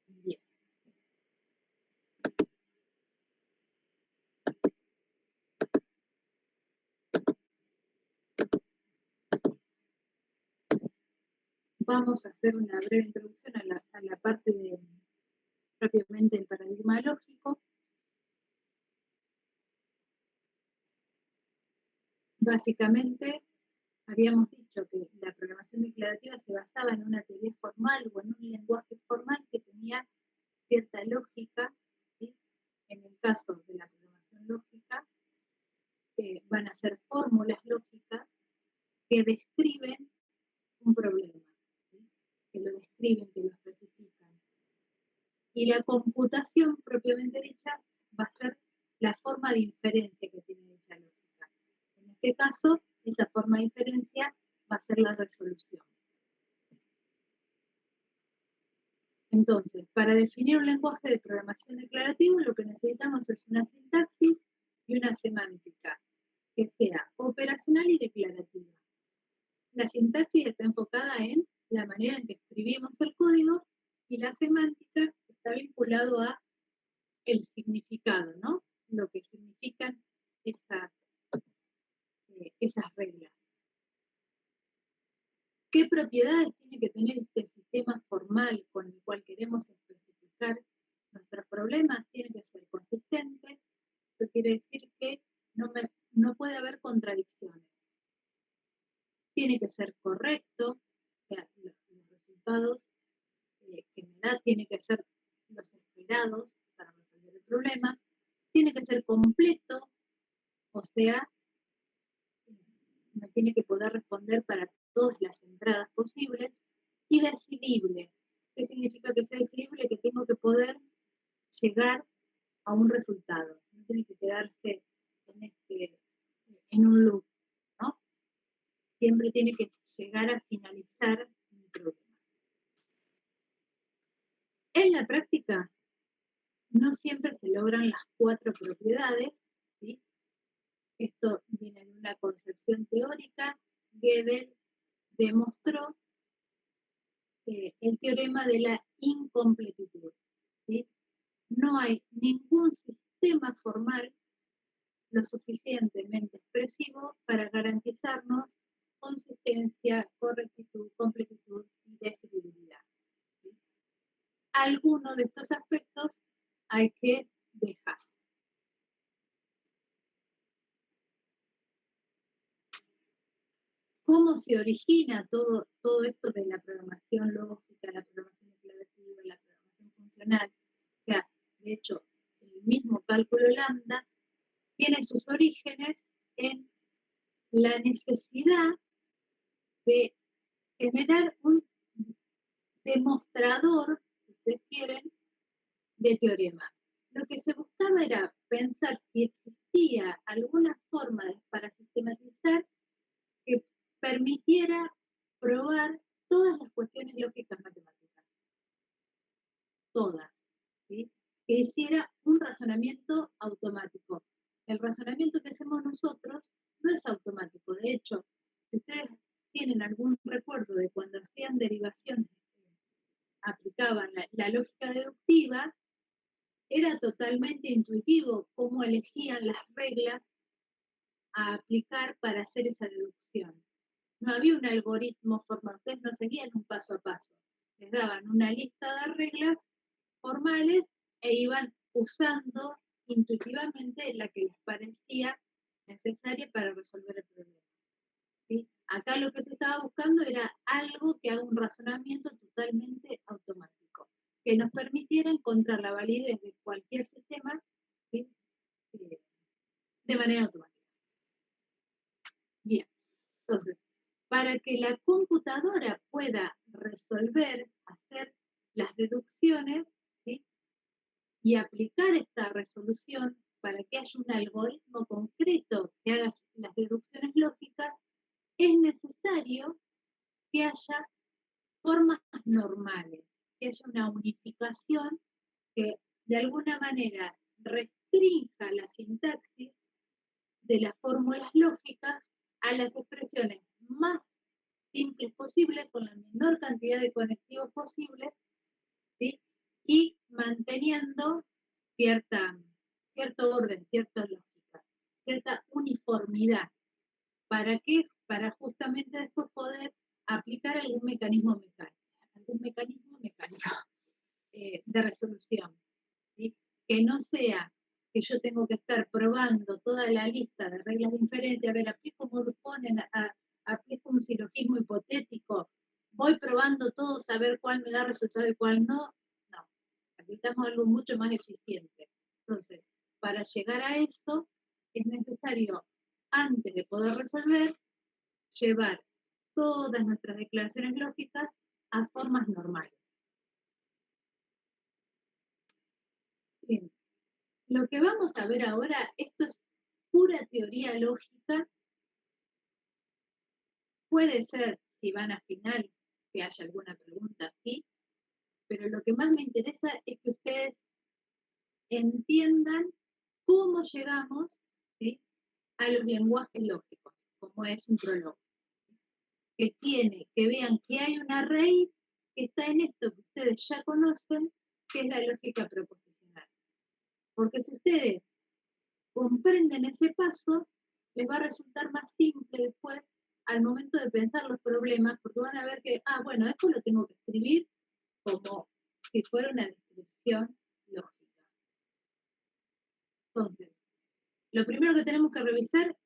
Bien. Vamos a hacer una breve introducción a la parte de propiamente el paradigma lógico. Básicamente, habíamos dicho que la programación declarativa se basaba en una teoría formal o en un lenguaje formal que tenía cierta lógica, ¿sí? En el caso de la programación lógica, van a ser fórmulas lógicas que describen un problema, ¿sí? Que lo describen, que lo especifican. Y la computación propiamente dicha va a ser la forma de inferencia que tiene dicha lógica. En este caso, esa forma de inferencia va a ser la resolución. Entonces, para definir un lenguaje de programación declarativo, lo que necesitamos es una sintaxis y una semántica que sea operacional y declarativa. La sintaxis está enfocada en la manera en que escribimos el código y la semántica está vinculado a el significado, ¿no? Lo que significan esas reglas. ¿Qué propiedades tiene que tener este sistema formal con el cual queremos especificar nuestros problemas? Tiene que ser consistente. Eso quiere decir que no puede haber contradicciones. esperados para resolver el problema, tiene que ser completo, o sea, me tiene que poder responder para todas las entradas posibles, y decidible. ¿Qué significa que sea decidible? Que tengo que poder llegar a un resultado, no tiene que quedarse en un loop, ¿no? Siempre tiene que llegar a finalizar mi problema. En la práctica, no siempre se logran las 4 propiedades, ¿sí? Esto viene de una concepción teórica. Gödel demostró el teorema de la incompletitud, ¿sí? No hay ningún sistema formal lo suficientemente expresivo para garantizarnos consistencia, correctitud, completitud y decidibilidad, ¿sí? Algunos de estos aspectos hay que dejar. ¿Cómo se origina todo esto de la programación lógica, la programación declarativa, la programación funcional? O sea, de hecho, el mismo cálculo lambda tiene sus orígenes en la necesidad de generar un demostrador, si ustedes quieren, de teoremas. Lo que se buscaba era pensar si existía alguna forma para sistematizar que permitiera probar todas las cuestiones lógicas matemáticas. Todas. ¿Sí? Que hiciera un razonamiento automático. El razonamiento que hacemos nosotros no es automático. De hecho, si ustedes tienen algún recuerdo de cuando hacían derivaciones, aplicaban la lógica deductiva, era totalmente intuitivo cómo elegían las reglas a aplicar para hacer esa deducción. No había un algoritmo formal, ustedes no seguían un paso a paso. Les daban una lista de reglas formales e iban usando intuitivamente la que les parecía necesaria para resolver el problema, ¿sí? Acá lo que se estaba buscando era algo que haga un razonamiento totalmente automático, que nos permitiera encontrar la validez de cualquier sistema, ¿sí? De manera automática. Bien, entonces, para que la computadora pueda resolver, hacer las deducciones, ¿sí? Y aplicar esta resolución para que haya un algoritmo concreto que haga las deducciones lógicas, es necesario que haya formas normales, que haya una unificación que de alguna manera restrinja la sintaxis de las fórmulas lógicas a las expresiones más simples posibles, con la menor cantidad de conectivos posibles, ¿sí? Y manteniendo cierto orden, cierta lógica, cierta uniformidad. ¿Para qué? Para justamente después poder aplicar algún mecanismo mecánico de resolución, ¿sí? Que no sea que yo tengo que estar probando toda la lista de reglas de inferencia, a ver, aplico ponen, aplico un silogismo hipotético, voy probando todo, saber cuál me da resultado y cuál no. No, necesitamos algo mucho más eficiente. Entonces, para llegar a eso, es necesario, antes de poder resolver, llevar todas nuestras declaraciones lógicas a formas normales. Bien. Lo que vamos a ver ahora, esto es pura teoría lógica. Puede ser, si van a final, que haya alguna pregunta, sí, pero lo que más me interesa es que ustedes entiendan cómo llegamos, ¿sí?, a los lenguajes lógicos, como es un prólogo. Que vean que hay una raíz que está en esto que ustedes ya conocen, que es la lógica proposicional. Porque si ustedes comprenden ese paso, les va a resultar más simple después al momento de pensar los problemas, porque van a ver que, bueno, esto lo tengo que escribir como si fuera una descripción lógica. Entonces, lo primero que tenemos que revisar,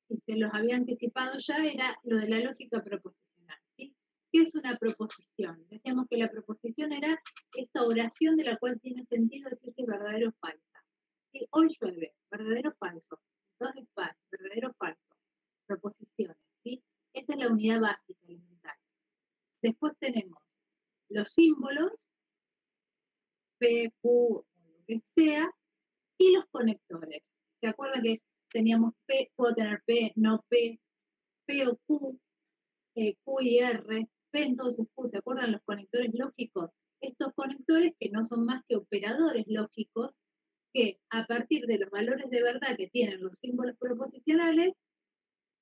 y se los había anticipado ya, era lo de la lógica proposicional, ¿sí? ¿Qué es una proposición? Decíamos que la proposición era esta oración de la cual tiene sentido decir si es verdadero o falsa. Si hoy llueve, verdadero o falso. Entonces, verdadero o falso. Proposiciones, ¿sí? Esa es la unidad básica elemental. Después tenemos los símbolos, P, Q, o lo que sea, y los conectores. ¿Se acuerdan que teníamos P, puedo tener P, no P, P o Q, Q y R, P entonces Q? ¿Se acuerdan los conectores lógicos? Estos conectores que no son más que operadores lógicos, que a partir de los valores de verdad que tienen los símbolos proposicionales,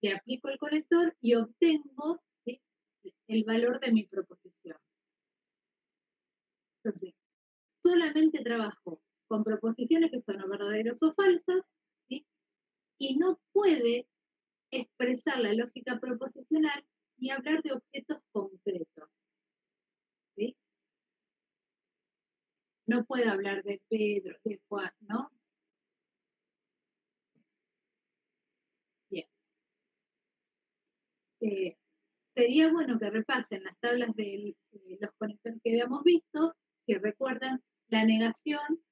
le aplico el conector y obtengo, ¿sí?, el valor de mi proposición. Entonces, solamente trabajo con proposiciones que son o verdaderas o falsas, ¿sí?, y no puede expresar la lógica proposicional ni hablar de objetos concretos, ¿sí? No puede hablar de Pedro, de Juan, ¿no? Bien. Sería bueno que repasen las tablas de los conectores que habíamos visto. Si recuerdan, la negación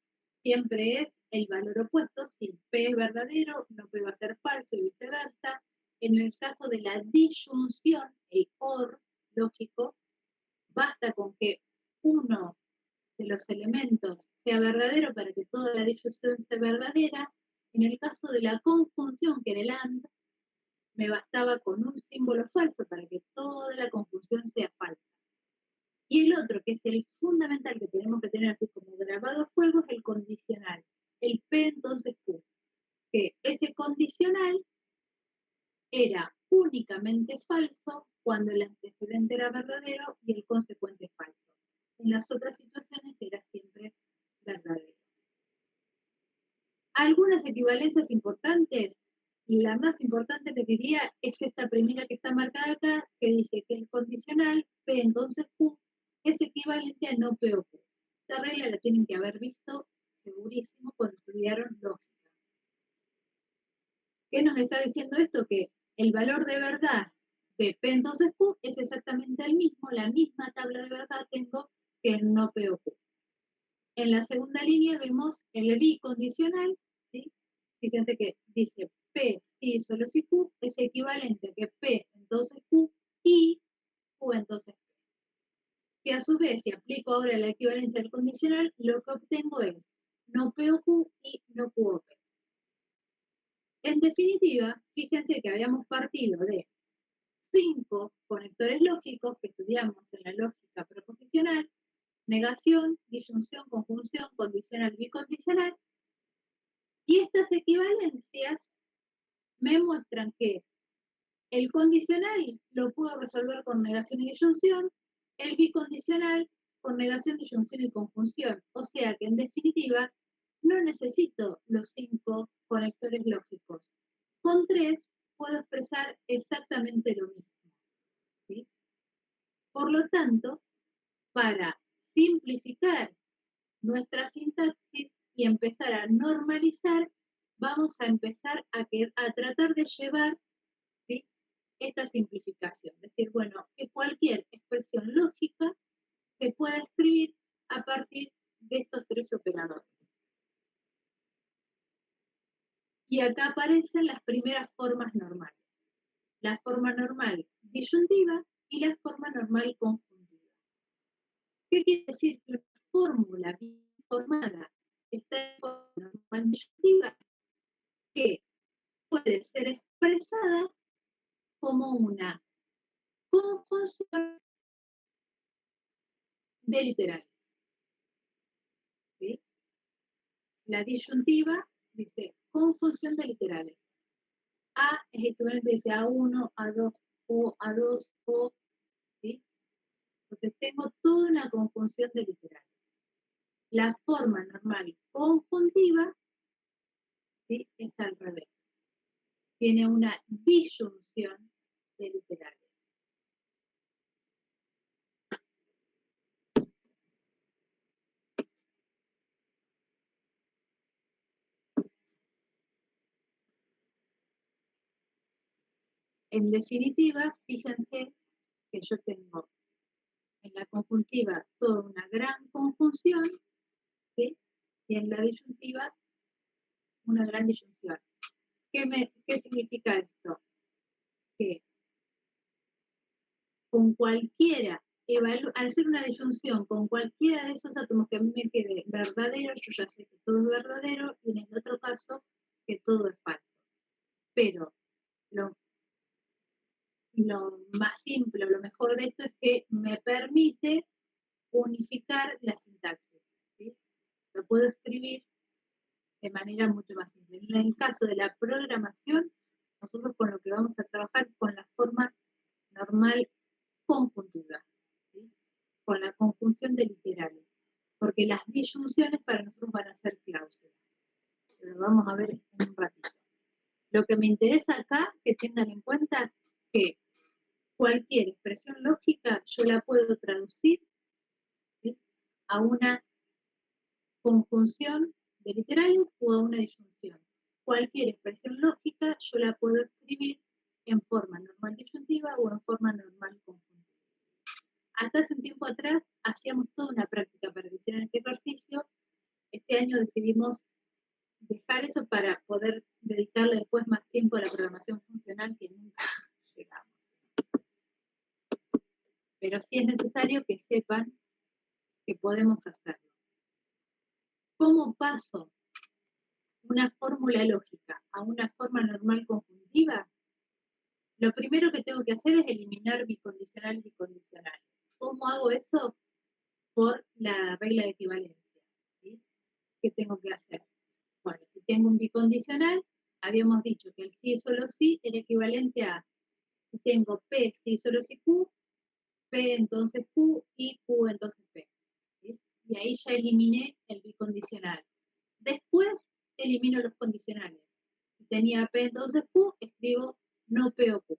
siempre es el valor opuesto. Si P es verdadero, no P va a ser falso y viceversa. En el caso de la disyunción, el OR lógico, basta con que uno de los elementos sea verdadero para que toda la disyunción sea verdadera. En el caso de la conjunción, que era el AND, me bastaba con un símbolo falso para que toda la conjunción sea falsa. Y el otro, que es el fundamental que tenemos que tener así como grabado a fuego, es el condicional. El P entonces Q. Que ese condicional era únicamente falso cuando el antecedente era verdadero y el consecuente falso. En las otras situaciones era siempre verdadero. Algunas equivalencias importantes, y la más importante te diría es esta primera que está marcada acá, que dice que el condicional P entonces Q es equivalente a no P o Q. Esta regla la tienen que haber visto segurísimo cuando estudiaron lógica. ¿Qué nos está diciendo esto? Que el valor de verdad de P entonces Q es exactamente el mismo, la misma tabla de verdad tengo que en no P o Q. En la segunda línea vemos el bicondicional, ¿sí? Fíjense que dice P si solo si Q es equivalente a que P entonces Q y Q entonces P. Que a su vez, si aplico ahora la equivalencia del condicional, lo que obtengo es no P o Q y no Q o P. En definitiva, fíjense que habíamos partido de 5 conectores lógicos que estudiamos en la lógica proposicional: negación, disyunción, conjunción, condicional, bicondicional. Y estas equivalencias me muestran que el condicional lo puedo resolver con negación y disyunción, el bicondicional con negación, disyunción y conjunción. O sea que en definitiva no necesito los 5 conectores lógicos. Con 3 puedo expresar exactamente lo mismo, ¿sí? Por lo tanto, para simplificar nuestra sintaxis y empezar a normalizar, vamos a empezar a tratar de llevar, ¿sí?, esta simplificación. Es decir, bueno, que cualquier expresión lógica se pueda escribir a partir de estos 3 operadores. Y acá aparecen las primeras formas normales. La forma normal disyuntiva y la forma normal conjuntiva. ¿Qué quiere decir? Que una fórmula bien formada está en forma normal disyuntiva, que puede ser expresada como una conjunción de literales, ¿sí? La disyuntiva dice conjunción de literales. A es equivalente, dice A1, A2, O, A2, O, ¿sí? Entonces tengo toda una conjunción de literales. La forma normal conjuntiva, ¿sí?, es al revés. Tiene una disyunción de literales. En definitiva, fíjense que yo tengo en la conjuntiva toda una gran conjunción, ¿sí? Y en la disyuntiva una gran disyunción. ¿Qué significa esto? Que con cualquiera, al ser una disyunción, con cualquiera de esos átomos que a mí me quede verdadero, yo ya sé que todo es verdadero, y en el otro caso, que todo es falso. Pero lo más simple, lo mejor de esto es que me permite unificar la sintaxis, ¿sí? Lo puedo escribir de manera mucho más simple. En el caso de la programación, nosotros con lo que vamos a trabajar con la forma normal conjuntiva, ¿sí? Con la conjunción de literales, porque las disyunciones para nosotros van a ser cláusulas. Lo vamos a ver en un ratito. Lo que me interesa acá, que tengan en cuenta que cualquier expresión lógica yo la puedo traducir, ¿sí? A una conjunción de literales o a una disyunción. Cualquier expresión lógica yo la puedo escribir en forma normal disyuntiva o en forma normal conjuntiva. Hasta hace un tiempo atrás hacíamos toda una práctica para que hicieran este ejercicio. Este año decidimos dejar eso para poder dedicarle después más tiempo a la programación funcional, que nunca llegamos. Pero sí es necesario que sepan que podemos hacerlo. ¿Cómo paso una fórmula lógica a una forma normal conjuntiva? Lo primero que tengo que hacer es eliminar bicondicional y bicondicional. ¿Cómo hago eso? Por la regla de equivalencia, ¿sí? ¿Qué tengo que hacer? Bueno, si tengo un bicondicional, habíamos dicho que el sí solo sí era equivalente a, si tengo P sí solo sí Q, P entonces Q y Q entonces P, ¿sí? Y ahí ya eliminé el bicondicional. Después elimino los condicionales. Si tenía P entonces Q, escribo no P o Q.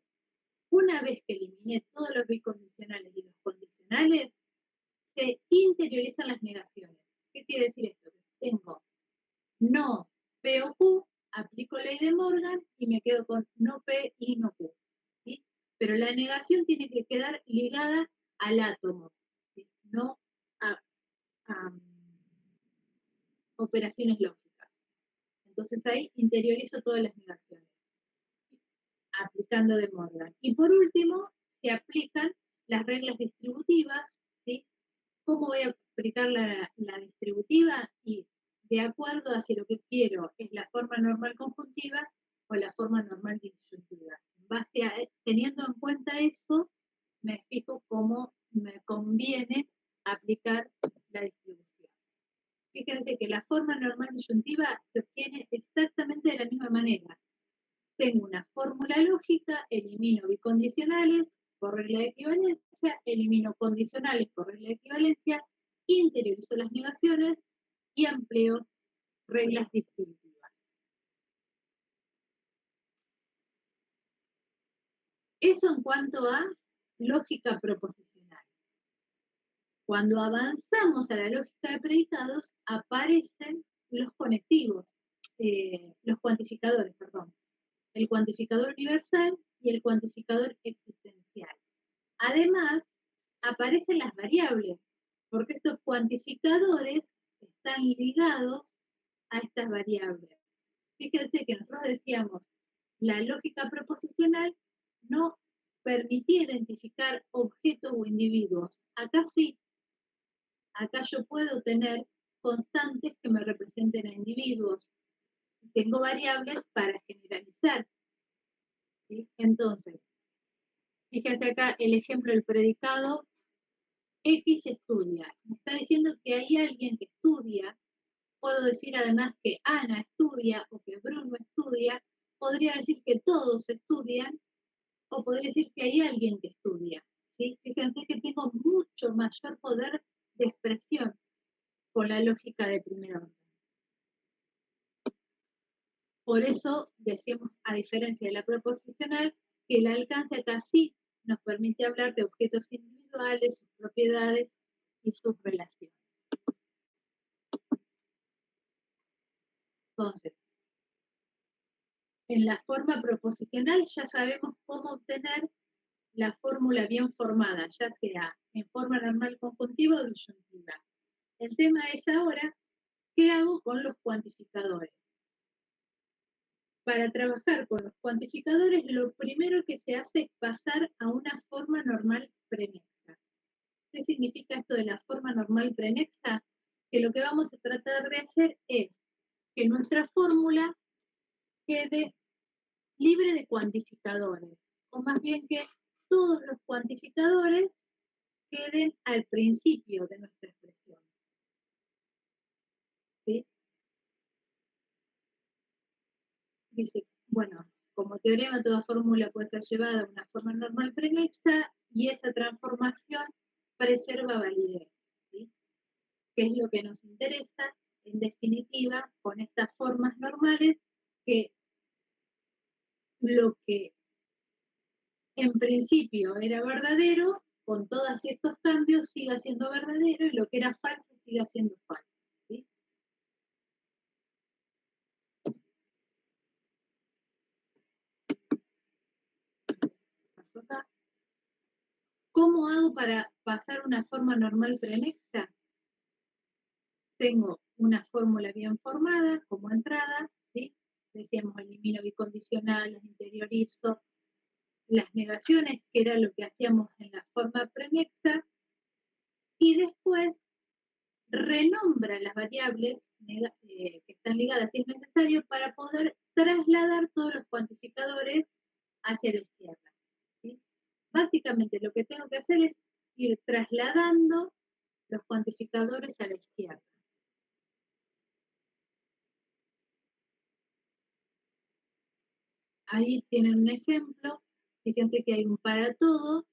Una vez que eliminé todos los bicondicionales y los condicionales, se interiorizan las negaciones. ¿Qué quiere decir esto? Que si tengo no P o Q, aplico ley de Morgan y me quedo con no P y no Q, ¿sí? Pero la negación tiene que quedar ligada al átomo, ¿sí? No a operaciones lógicas. Entonces ahí interiorizo todas las negaciones, aplicando de Morgan. Y por último, se aplican las reglas distributivas, ¿sí? ¿Cómo voy a aplicar la distributiva? Y de acuerdo a si lo que quiero es la forma normal conjuntiva o la forma normal disyuntiva. Teniendo en cuenta esto, me fijo cómo me conviene aplicar la distribución. Fíjense que la forma normal disyuntiva se obtiene exactamente de la misma manera. Tengo una fórmula lógica, elimino bicondicionales por regla de equivalencia, elimino condicionales por regla de equivalencia, interiorizo las negaciones y empleo reglas distributivas. Eso en cuanto a lógica proposicional. Cuando avanzamos a la lógica de predicados, aparecen los conectivos, los cuantificadores, perdón. El cuantificador universal y el cuantificador existencial. Además, aparecen las variables, porque estos cuantificadores están ligados a estas variables. Fíjense que nosotros decíamos, la lógica proposicional no permitía identificar objetos o individuos. Acá sí, acá yo puedo tener constantes que me representen a individuos. Tengo variables para generalizar, ¿sí? Entonces, fíjense acá el ejemplo del predicado X estudia. Me está diciendo que hay alguien que estudia. Puedo decir además que Ana estudia o que Bruno estudia. Podría decir que todos estudian o podría decir que hay alguien que estudia, ¿sí? Fíjense que tengo mucho mayor poder de expresión con la lógica de primer orden. Por eso decimos, a diferencia de la proposicional, que el alcance acá sí nos permite hablar de objetos individuales, sus propiedades y sus relaciones. Entonces, en la forma proposicional ya sabemos cómo obtener la fórmula bien formada, ya sea en forma normal conjuntiva o disyuntiva. El tema es ahora, ¿qué hago con los cuantificadores? Para trabajar con los cuantificadores, lo primero que se hace es pasar a una forma normal prenexa. ¿Qué significa esto de la forma normal prenexa? Que lo que vamos a tratar de hacer es que nuestra fórmula quede libre de cuantificadores, o más bien que todos los cuantificadores queden al principio de nuestra expresión. ¿Sí? Dice, bueno, como teorema toda fórmula puede ser llevada a una forma normal prenexa y esa transformación preserva validez. ¿Sí? ¿Qué es lo que nos interesa? En definitiva, con estas formas normales, que lo que en principio era verdadero, con todos estos cambios siga siendo verdadero y lo que era falso siga siendo falso. ¿Sí? Acá. ¿Cómo hago para pasar una forma normal prenexa? Tengo una fórmula bien formada como entrada, ¿sí? Decíamos, elimino bicondicional, las interiorizo, las negaciones, que era lo que hacíamos en la forma prenexa, y después renombra las variables que están ligadas si es necesario para poder trasladar todos los cuantificadores hacia la izquierda. ¿Sí? Básicamente lo que tengo que hacer es ir trasladando los cuantificadores a la izquierda. Ahí tienen un ejemplo. Fíjense que hay un para todo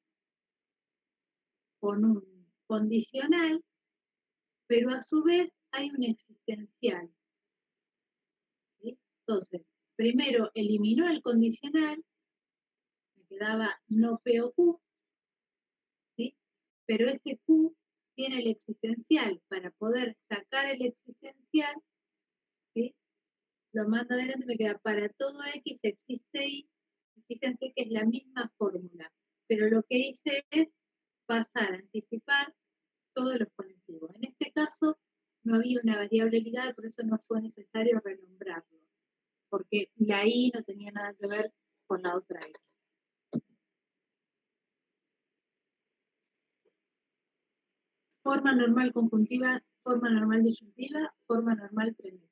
con un condicional, pero a su vez hay un existencial. ¿Sí? Entonces, primero eliminó el condicional, me quedaba no P o Q, ¿sí? Pero ese Q tiene el existencial. Para poder sacar el existencial, ¿sí? Lo mando adelante, me queda para todo X existe Y. Fíjense que es la misma fórmula, pero lo que hice es pasar a anticipar todos los colectivos. En este caso no había una variable ligada, por eso no fue necesario renombrarlo, porque la Y no tenía nada que ver con la otra X. Forma normal conjuntiva, forma normal disyuntiva, forma normal prenexa.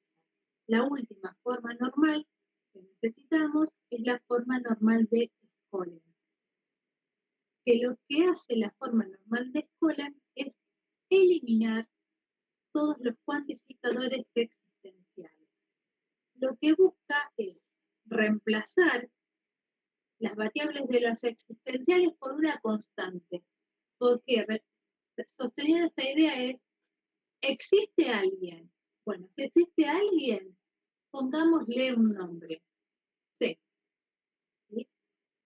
La última forma normal que necesitamos es la forma normal de Skolem. Que lo que hace la forma normal de Skolem es eliminar todos los cuantificadores existenciales. Lo que busca es reemplazar las variables de los existenciales por una constante. Porque sosteniendo esta idea es, ¿existe alguien? Bueno, si existe alguien, pongámosle un nombre, C. ¿Sí?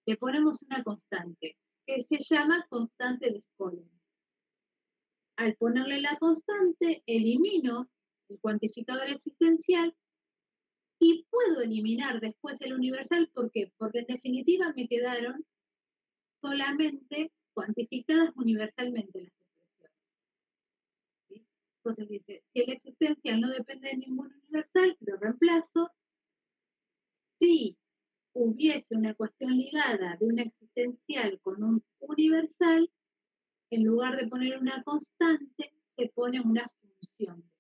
Le ponemos una constante, que se llama constante de Skolem. Al ponerle la constante, elimino el cuantificador existencial y puedo eliminar después el universal. ¿Por qué? Porque en definitiva me quedaron solamente cuantificadas universalmente las expresiones. ¿Sí? Entonces dice, si el existencial no depende de ningún universal, lo reemplazo. Si hubiese una cuestión ligada de una existencial con un universal, en lugar de poner una constante, se pone una función.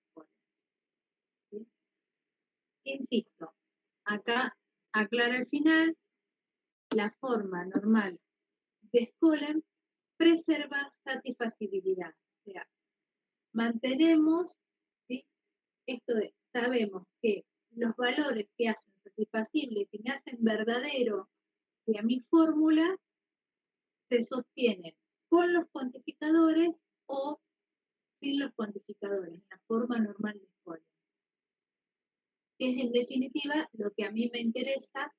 ¿Sí? Insisto, acá aclara al final, la forma normal de Skolem preserva satisfacibilidad. O sea, mantenemos, ¿sí? Esto de, sabemos que los valores que hacen satisfacible, que me hacen verdadero de a mis fórmulas, se sostienen con los cuantificadores o sin los cuantificadores, la forma normal de Skolem. Es en definitiva lo que a mí me interesa,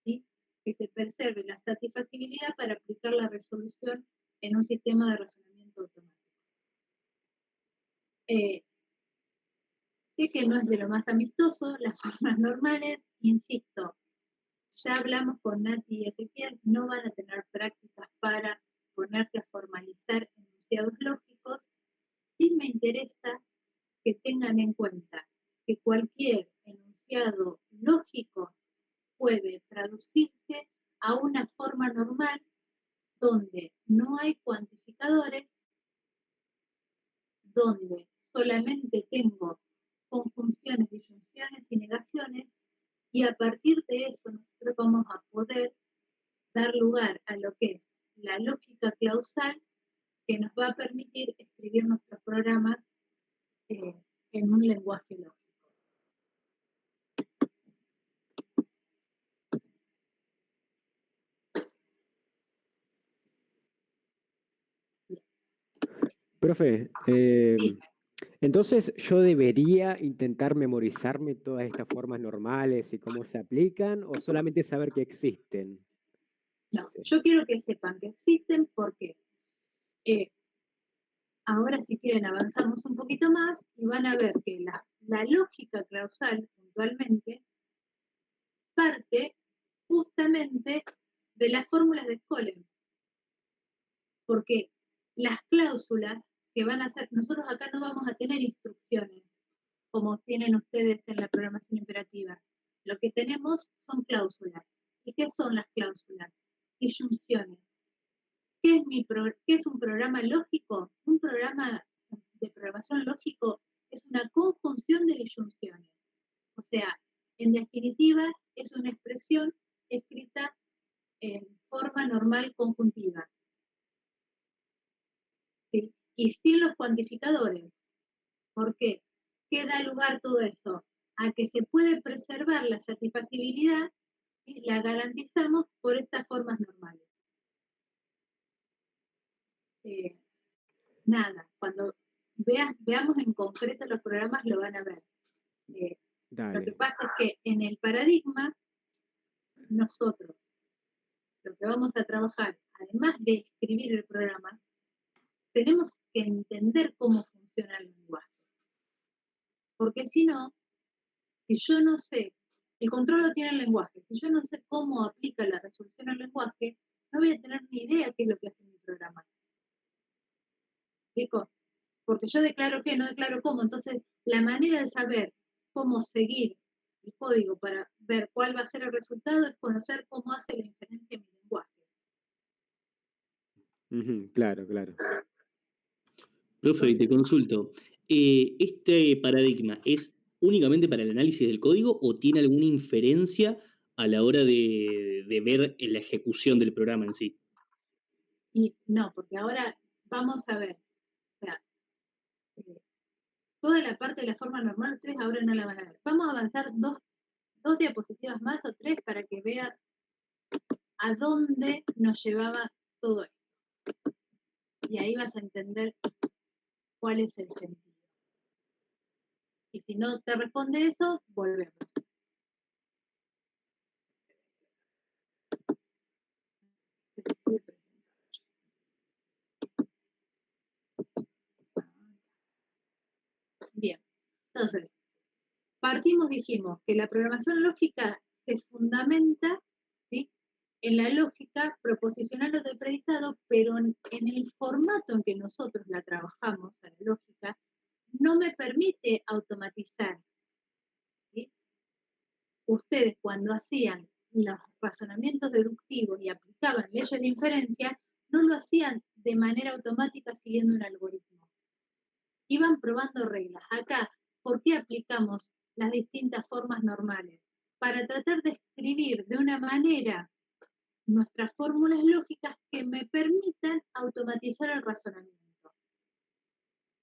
¿sí? Que se preserve la satisfacibilidad para aplicar la resolución en un sistema de razonamiento automático. Sé que no es de lo más amistoso, las formas normales, insisto, ya hablamos con Nati y Ezequiel, no van a tener prácticas para ponerse a formalizar enunciados lógicos. Sí me interesa que tengan en cuenta que cualquier enunciado lógico puede traducirse a una forma normal donde no hay cuantificadores, donde solamente tengo conjunciones, disyunciones y negaciones, y a partir de eso nosotros vamos a poder dar lugar a lo que es la lógica clausal que nos va a permitir escribir nuestros programas en un lenguaje lógico. Profe, Sí. entonces yo debería intentar memorizarme todas estas formas normales y cómo se aplican, o solamente saber que existen. No, yo quiero que sepan que existen porque ahora si quieren avanzamos un poquito más y van a ver que la lógica clausal puntualmente parte justamente de las fórmulas de Skolem. Porque las cláusulas que van a ser, nosotros acá no vamos a tener instrucciones como tienen ustedes en la programación imperativa. Lo que tenemos son cláusulas. ¿Y qué son las cláusulas? Disyunciones. ¿Qué es un programa lógico? Un programa de programación lógico es una conjunción de disyunciones. O sea, en definitiva, es una expresión escrita en forma normal conjuntiva. ¿Sí? Y sin los cuantificadores. ¿Por qué? ¿Qué da lugar a todo eso? A que se puede preservar la satisfacibilidad y la garantizamos por estas formas normales. Nada, cuando veamos en concreto los programas lo van a ver. Lo que pasa es que en el paradigma, nosotros lo que vamos a trabajar, además de escribir el programa, tenemos que entender cómo funciona el lenguaje. Porque si no, si yo no sé, el control lo tiene el lenguaje, si yo no sé cómo aplica la resolución al lenguaje, no voy a tener ni idea qué es lo que hace mi programa. ¿Explico? Porque yo declaro qué, no declaro cómo. Entonces, la manera de saber cómo seguir el código para ver cuál va a ser el resultado es conocer cómo hace la inferencia en mi lenguaje. Claro, claro. Profe, y te consulto, ¿este paradigma es únicamente para el análisis del código o tiene alguna inferencia a la hora de ver la ejecución del programa en sí? Y no, porque ahora vamos a ver, o sea, toda la parte de la forma normal ustedes ahora no la van a ver. Vamos a avanzar dos diapositivas más o tres para que veas a dónde nos llevaba todo esto. Y ahí vas a entender cuál es el sentido. Y si no te responde eso, volvemos. Bien, entonces, dijimos que la programación lógica se fundamenta, ¿sí?, en la lógica proposicional o de predicado, pero en el formato en que nosotros la trabajamos, la lógica, no me permite automatizar. ¿Sí? Ustedes cuando hacían los razonamientos deductivos y aplicaban leyes de inferencia, no lo hacían de manera automática siguiendo un algoritmo. Iban probando reglas. Acá, ¿por qué aplicamos las distintas formas normales? Para tratar de escribir de una manera nuestras fórmulas lógicas que me permitan automatizar el razonamiento.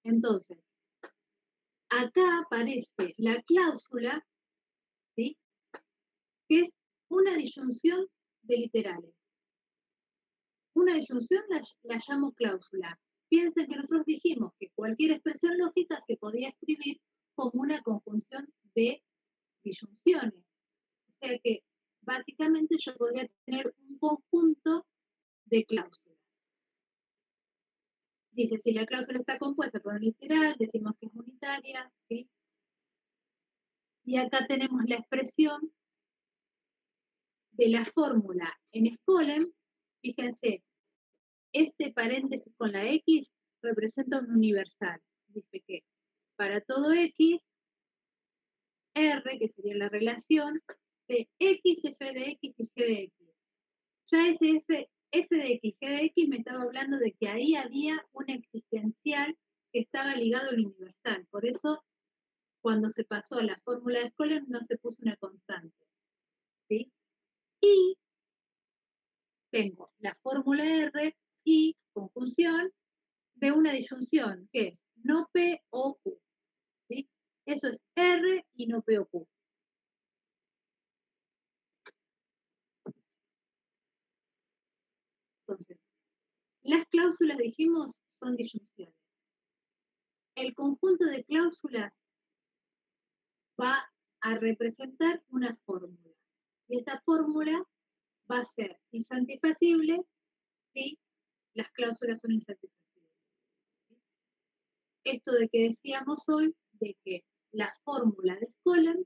Entonces, acá aparece la cláusula, ¿sí?, que es una disyunción de literales. Una disyunción la llamo cláusula. Piensen que nosotros dijimos que cualquier expresión lógica se podía escribir como una conjunción de disyunciones. O sea que básicamente yo podría tener un conjunto de cláusulas. Dice, si la cláusula está compuesta por un literal, decimos que es unitaria, ¿sí? Y acá tenemos la expresión de la fórmula en Skolem, fíjense, este paréntesis con la X representa un universal. Dice que para todo X, R, que sería la relación de X, F de X y G de X. Ya ese F de X, G de X me estaba hablando de que ahí había un existencial que estaba ligado al universal. Por eso, cuando se pasó a la fórmula de Skolem, no se puso una constante. ¿Sí? Y tengo la fórmula R y conjunción de una disyunción, que es no P o Q. ¿Sí? Eso es R y no P o Q. Entonces, las cláusulas, dijimos, son disyunciones. El conjunto de cláusulas va a representar una fórmula. Y esa fórmula va a ser insatisfacible si las cláusulas son insatisfacibles. ¿Sí? Esto de que decíamos hoy, de que la fórmula de Skolem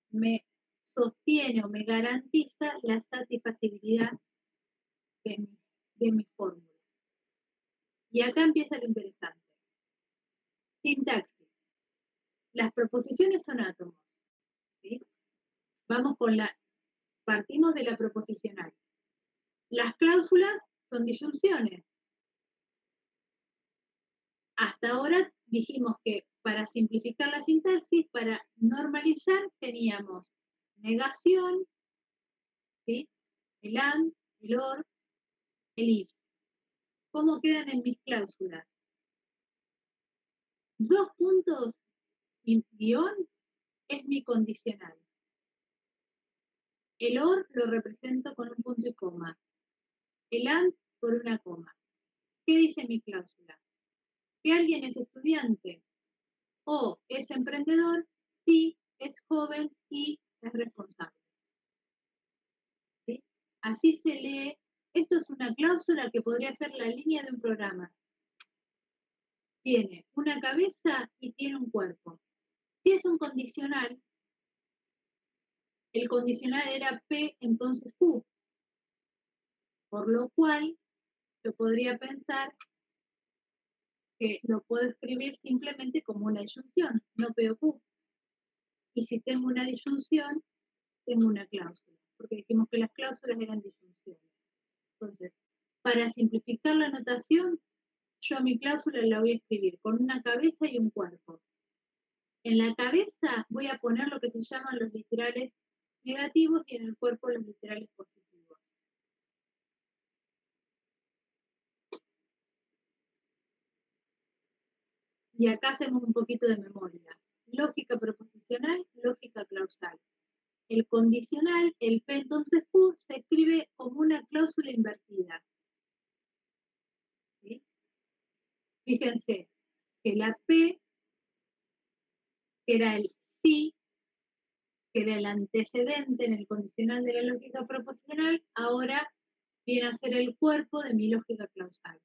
me sostiene o me garantiza la satisfacibilidad de mi fórmula. Y acá empieza lo interesante. Sintaxis. Las proposiciones son átomos. ¿Sí? Partimos de la proposicional. Las cláusulas son disyunciones. Hasta ahora dijimos que para simplificar la sintaxis, para normalizar, teníamos negación, ¿sí? El AND, el OR, el IF. ¿Cómo quedan en mis cláusulas? 2 puntos y guión es mi condicional. El OR lo represento con un punto y coma. El AND por una coma. ¿Qué dice mi cláusula? Que alguien es estudiante o es emprendedor si es joven y es responsable. ¿Sí? Así se lee. Esto es una cláusula que podría ser la línea de un programa. Tiene una cabeza y tiene un cuerpo. Si es un condicional, el condicional era P, entonces Q. Por lo cual, yo podría pensar que lo puedo escribir simplemente como una disyunción, no P o Q. Y si tengo una disyunción, tengo una cláusula, porque dijimos que las cláusulas eran disyunciones. Entonces, para simplificar la notación, yo a mi cláusula la voy a escribir con una cabeza y un cuerpo. En la cabeza voy a poner lo que se llaman los literales negativos y en el cuerpo los literales positivos. Y acá hacemos un poquito de memoria. Lógica proposicional, lógica clausal. El condicional, el P entonces Q, se escribe como una cláusula invertida. ¿Sí? Fíjense que la P, que era el sí, que era el antecedente en el condicional de la lógica proposicional, ahora viene a ser el cuerpo de mi lógica clausal.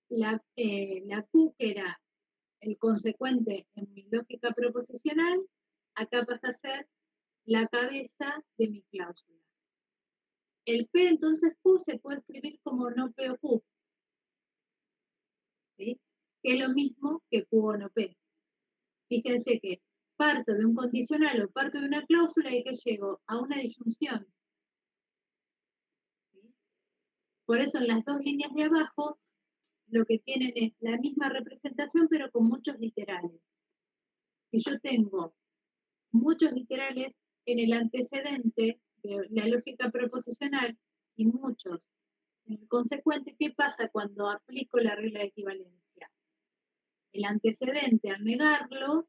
La Q, que era el consecuente en mi lógica proposicional, acá pasa a ser la cabeza de mi cláusula. El P entonces Q se puede escribir como no P o Q, ¿sí? Que es lo mismo que Q o no P. Fíjense que parto de un condicional o parto de una cláusula y que llego a una disyunción. ¿Sí? Por eso en las dos líneas de abajo lo que tienen es la misma representación pero con muchos literales. Si yo tengo muchos literales en el antecedente de la lógica proposicional y muchos en el consecuente, ¿qué pasa cuando aplico la regla de equivalencia? El antecedente, al negarlo,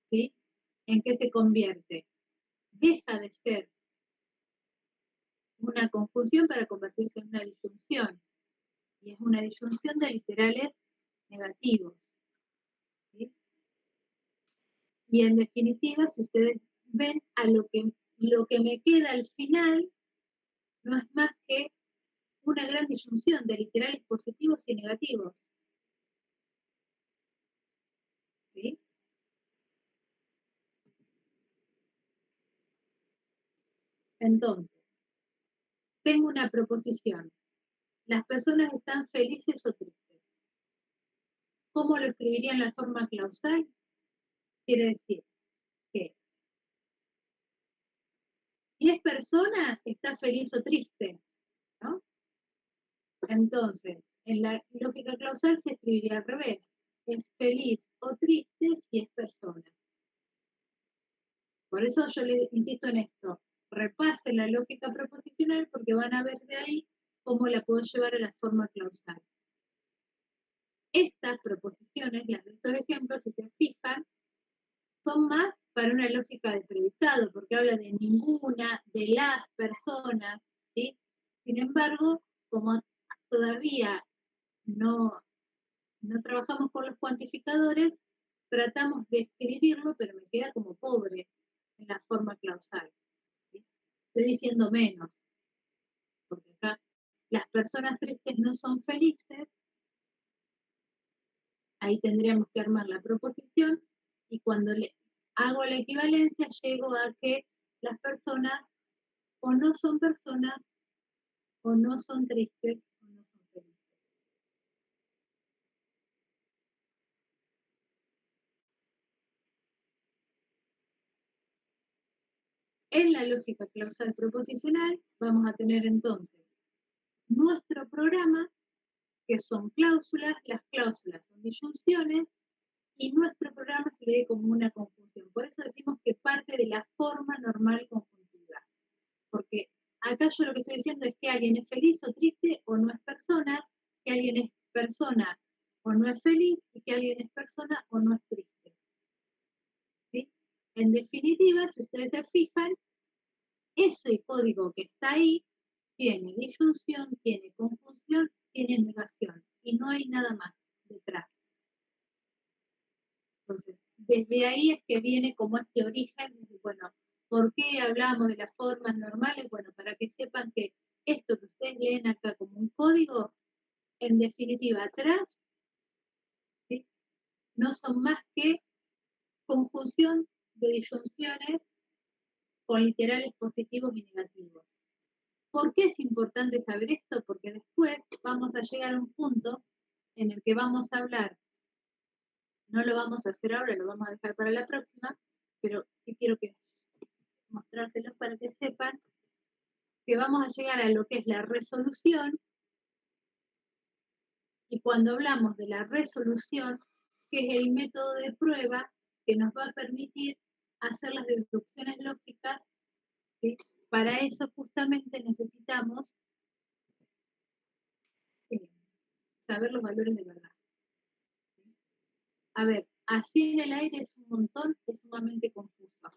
¿sí? ¿En qué se convierte? Deja de ser una conjunción para convertirse en una disyunción. Y es una disyunción de literales negativos. ¿Sí? Y en definitiva, si ustedes ven, lo que me queda al final no es más que una gran disyunción de literales positivos y negativos. ¿Sí? Entonces, tengo una proposición. ¿Las personas están felices o tristes? ¿Cómo lo escribiría en la forma clausal? Quiere decir que si es persona, está feliz o triste, ¿no? Entonces, en la lógica clausal se escribiría al revés. Es feliz o triste si es persona. Por eso yo le insisto en esto. Repasen la lógica proposicional porque van a ver de ahí cómo la puedo llevar a la forma clausal. Estas proposiciones, las de estos ejemplos, si se fijan, son más para una lógica de predicado, porque habla de ninguna, de las personas, ¿sí? Sin embargo, como todavía no trabajamos con los cuantificadores, tratamos de escribirlo, pero me queda como pobre en la forma clausal, ¿sí? Estoy diciendo menos, porque acá las personas tristes no son felices, ahí tendríamos que armar la proposición, y cuando le hago la equivalencia, llego a que las personas o no son personas, o no son tristes, o no son felices. En la lógica clausal proposicional vamos a tener entonces nuestro programa, que son cláusulas, las cláusulas son disyunciones, y nuestro programa se lee como una conjunción. Por eso decimos que parte de la forma normal conjuntiva. Porque acá yo lo que estoy diciendo es que alguien es feliz o triste o no es persona, que alguien es persona o no es feliz, y que alguien es persona o no es triste. ¿Sí? En definitiva, si ustedes se fijan, ese código que está ahí tiene disyunción, tiene conjunción, tiene negación, y no hay nada más detrás. Entonces, desde ahí es que viene como este origen, bueno, ¿por qué hablamos de las formas normales? Bueno, para que sepan que esto que ustedes leen acá como un código, en definitiva, atrás, ¿sí?, no son más que conjunción de disyunciones con literales positivos y negativos. ¿Por qué es importante saber esto? Porque después vamos a llegar a un punto en el que vamos a hablar, no lo vamos a hacer ahora, lo vamos a dejar para la próxima, pero sí quiero que mostrárselos para que sepan que vamos a llegar a lo que es la resolución, y cuando hablamos de la resolución, que es el método de prueba que nos va a permitir hacer las deducciones lógicas, ¿sí? Para eso justamente necesitamos saber los valores de verdad. ¿Sí? A ver, así en el aire es un montón, es sumamente confuso.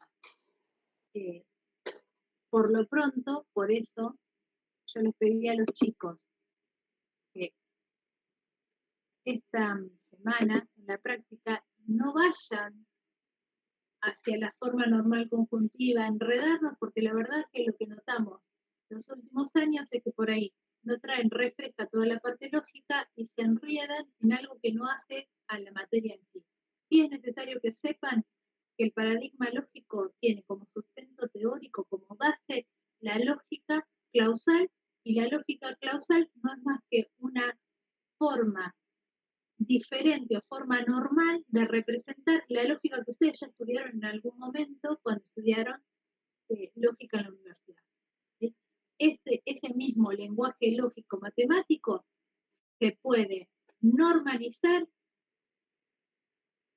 Por lo pronto, por eso, yo les pedí a los chicos que esta semana, en la práctica, no vayan hacia la forma normal conjuntiva, enredarnos, porque la verdad es que lo que notamos los últimos años es que por ahí no traen refresca toda la parte lógica y se enredan en algo que no hace a la materia en sí. Y es necesario que sepan que el paradigma lógico tiene como sustento teórico, como base, la lógica clausal, y la lógica clausal no es más que una forma diferente o forma normal de representar la lógica que ustedes ya estudiaron en algún momento cuando estudiaron lógica en la universidad. ¿Sí? Ese mismo lenguaje lógico matemático se puede normalizar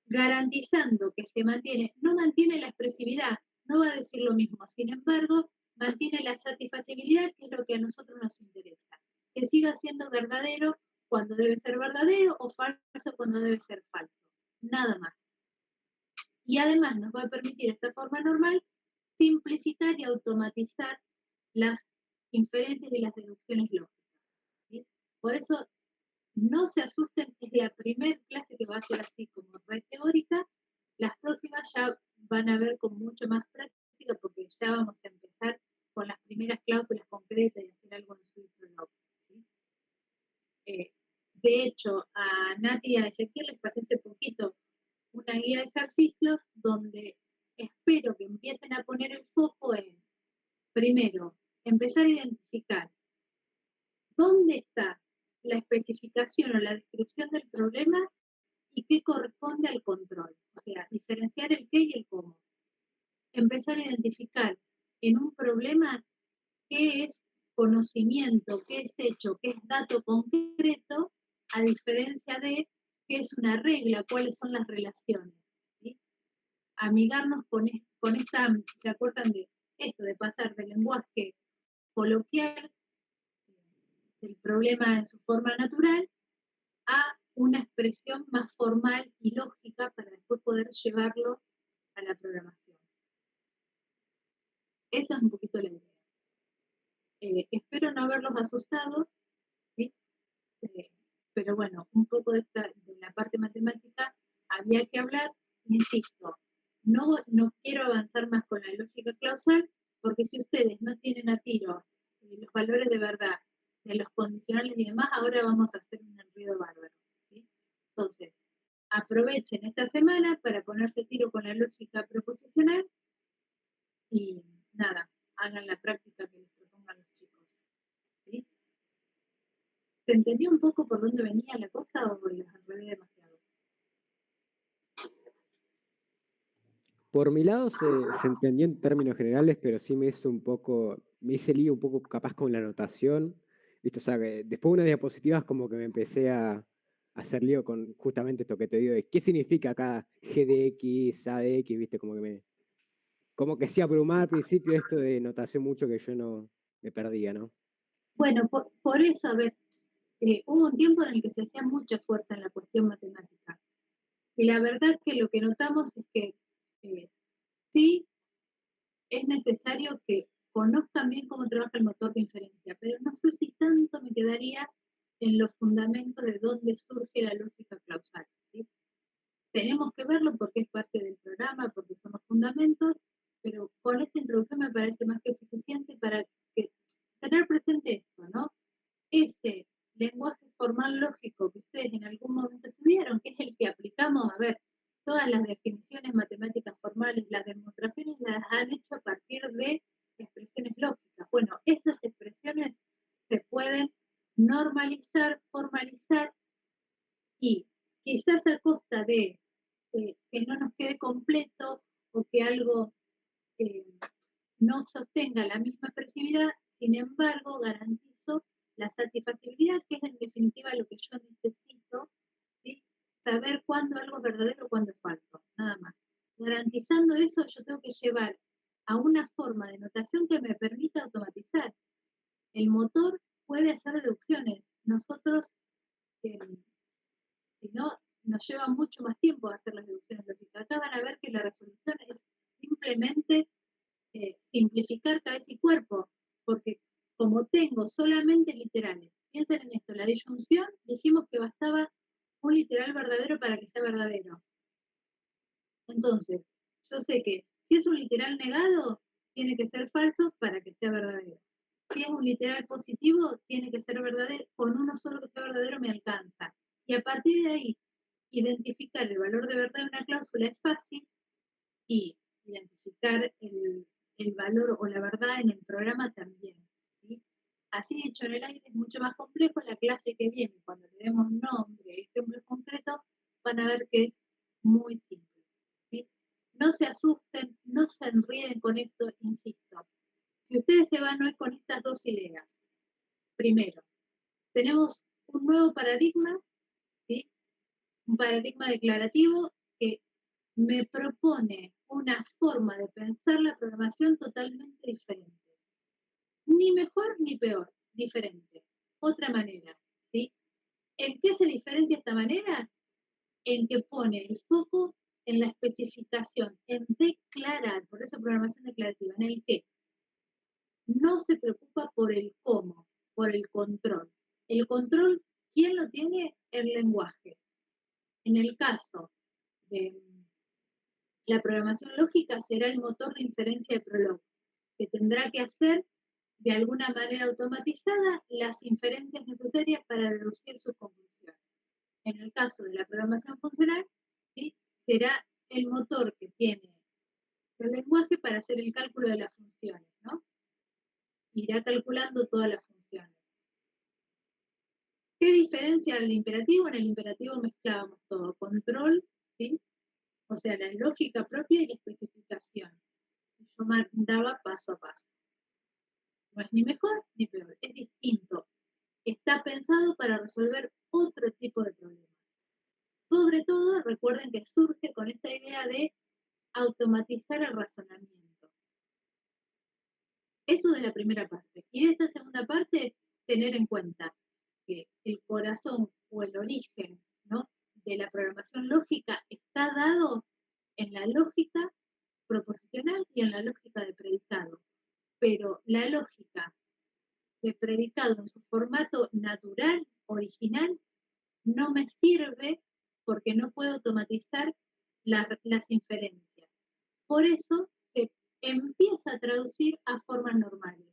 garantizando que se mantiene, no mantiene la expresividad, no va a decir lo mismo, sin embargo, mantiene la satisfacibilidad, que es lo que a nosotros nos interesa, que siga siendo verdadero cuando debe ser verdadero o falso cuando debe ser falso, nada más. Y además nos va a permitir esta forma normal simplificar y automatizar las inferencias y las deducciones lógicas, ¿sí? Por eso, no se asusten, es la primera clase que va a ser así como red teórica. Las próximas ya van a ver con mucho más práctica, porque ya vamos a empezar con las primeras cláusulas concretas y hacer algo en su prolog, ¿sí? De hecho, a Nati y a Ezequiel les pasé hace poquito una guía de ejercicios donde espero que empiecen a poner el foco en primero, empezar a identificar dónde está la especificación o la descripción del problema y qué corresponde al control. O sea, diferenciar el qué y el cómo. Empezar a identificar en un problema qué es conocimiento, qué es hecho, qué es dato concreto, a diferencia de qué es una regla, cuáles son las relaciones. ¿Sí? Amigarnos con esta, ¿se acuerdan de esto, de pasar del lenguaje coloquial, del problema en su forma natural, a una expresión más formal y lógica para después poder llevarlo a la programación? Esa es un poquito la idea. Espero no haberlos asustado, ¿sí? Pero bueno, un poco de la parte matemática había que hablar, insisto, no quiero avanzar más con la lógica clausal, porque si ustedes no tienen a tiro los valores de verdad, de los condicionales y demás, ahora vamos a hacer un enredo bárbaro, ¿sí? Entonces, aprovechen esta semana para ponerse a tiro con la lógica proposicional y nada, hagan la práctica que les propongan los chicos, ¿sí? ¿Se entendió un poco por dónde venía la cosa o les enredé demasiado? Por mi lado se entendió en términos generales, pero sí me hice lío un poco capaz con la anotación. ¿Viste? O sea, que después de unas diapositivas como que me empecé a hacer lío con justamente esto que te digo de qué significa cada G de X, A de X, ¿viste? Como que sí abrumaba al principio esto de notación mucho que yo no me perdía, ¿no? Bueno, por eso, a ver, hubo un tiempo en el que se hacía mucha fuerza en la cuestión matemática. Y la verdad que lo que notamos es que sí es necesario que conozcan bien cómo trabaja el motor de inferencia, pero no sé si tanto me quedaría en los fundamentos de dónde surge la lógica clausal, ¿sí? Tenemos que verlo porque es parte del programa, porque son los fundamentos, pero con esta introducción me parece más que suficiente para tener presente esto, ¿no? Ese lenguaje formal lógico que ustedes en algún momento estudiaron, que es el que aplicamos, a ver, todas las definiciones matemáticas formales, las demostraciones las han hecho a partir de expresiones lógicas. Bueno, esas expresiones se pueden normalizar, formalizar y quizás a costa de que no nos quede completo o que algo eh, no sostenga la misma expresividad, sin embargo, garantizo la satisfacibilidad, que es en definitiva lo que yo necesito, ¿sí? Saber cuándo algo es verdadero o cuándo es falso, nada más. Garantizando eso, yo tengo que llevar a una forma de notación que me permita automatizar. El motor puede hacer deducciones. Nosotros, si no, nos lleva mucho más tiempo hacer las deducciones lógicas. Acá van a ver que la resolución es simplemente simplificar cabeza y cuerpo, porque como tengo solamente literales, piensen en esto, la disyunción, dijimos que bastaba un literal verdadero para que sea verdadero. Entonces, yo sé que si es un literal negado, tiene que ser falso para que sea verdadero. Si es un literal positivo, tiene que ser verdadero, con uno solo que sea verdadero me alcanza. Y a partir de ahí, identificar el valor de verdad de una cláusula es fácil, y identificar el valor o la verdad en el programa también, ¿sí? Así dicho en el aire es mucho más complejo. En la clase que viene, cuando le demos nombre, ejemplos concretos, van a ver que es muy simple, ¿sí? No se asusten, no se enrieden con esto, insisto. Si ustedes se van hoy con estas dos ideas, primero, tenemos un nuevo paradigma, ¿sí? Un paradigma declarativo que me propone una forma de pensar la programación totalmente diferente. Ni mejor ni peor, diferente. Otra manera, ¿sí? ¿En qué se diferencia esta manera? En que pone el foco en la especificación, en declarar, por eso programación declarativa, en el que no se preocupa por el cómo, por el control. El control, ¿quién lo tiene? El lenguaje. En el caso de la programación lógica será el motor de inferencia de Prolog, que tendrá que hacer de alguna manera automatizada las inferencias necesarias para deducir sus conclusiones. En el caso de la programación funcional, ¿sí? Será el motor que tiene el lenguaje para hacer el cálculo de las funciones, ¿no? irá calculando todas las funciones. ¿Qué diferencia el imperativo? En el imperativo mezclábamos todo, control, ¿sí? O sea, la lógica propia y la especificación. Yo mandaba paso a paso. No es ni mejor ni peor, es distinto. Está pensado para resolver otro tipo de problemas. Sobre todo, recuerden que surge con esta idea de automatizar el razonamiento. Eso de la primera parte. Y de esta segunda parte, tener en cuenta que el corazón o el origen, ¿no?, de la programación lógica está dado en la lógica proposicional y en la lógica de predicado. Pero la lógica de predicado en su formato natural, original, no me sirve porque no puedo automatizar las inferencias. Por eso se empieza a traducir a formas normales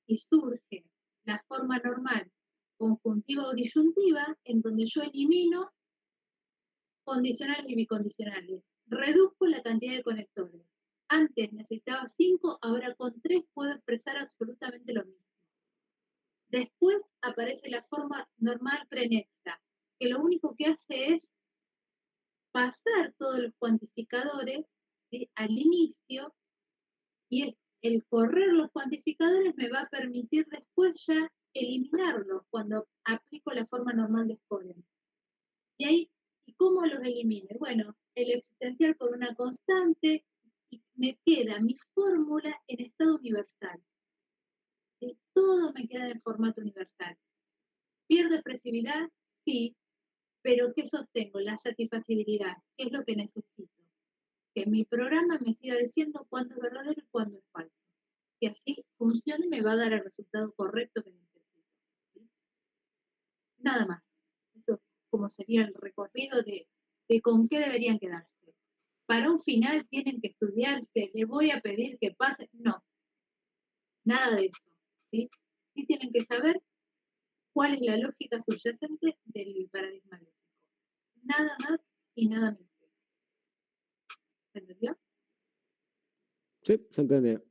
y surge la forma normal conjuntiva o disyuntiva, en donde yo elimino condicionales y bicondicionales, reduzco la cantidad de conectores. Antes necesitaba 5, ahora con 3 puedo expresar absolutamente lo mismo. Después aparece la forma normal prenexa, que lo único que hace es pasar todos los cuantificadores, ¿sí?, al inicio, y es el correr los cuantificadores me va a permitir después ya eliminarlos cuando aplico la forma normal de Scholen. Y ahí, ¿y cómo los elimino? Bueno, el existencial por una constante, y me queda mi fórmula en estado universal. ¿Sí? Todo me queda en formato universal. ¿Pierdo expresividad? Sí, pero ¿qué sostengo? La satisfacibilidad, ¿qué es lo que necesito? Que mi programa me siga diciendo cuándo es verdadero y cuándo es falso. Que así funcione y me va a dar el resultado correcto que necesito. ¿Sí? Nada más. Eso como sería el recorrido de con qué deberían quedarse. Para un final tienen que estudiarse, le voy a pedir que pase. No, nada de eso. ¿Sí? Sí tienen que saber cuál es la lógica subyacente del paradigma lógico. Nada más y nada menos. ¿Se entendió? Sí, se entendió.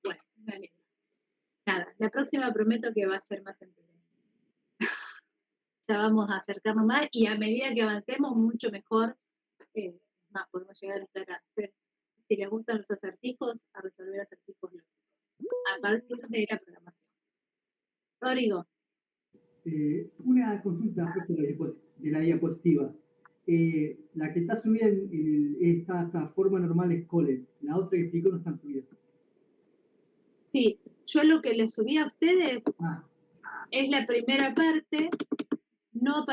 Bueno, me alegro. Nada, la próxima prometo que va a ser más entretenido. Ya vamos a acercarnos más y a medida que avancemos, mucho mejor. Más, podemos llegar a estar a hacer, si les gustan los acertijos, a resolver acertijos lógicos, a partir de la programación. Rodrigo. Una consulta de la diapositiva. La que está subida en esta forma normal es Scholen, la otra que explicó no está subida. Sí, yo lo que les subí a ustedes es la primera parte, no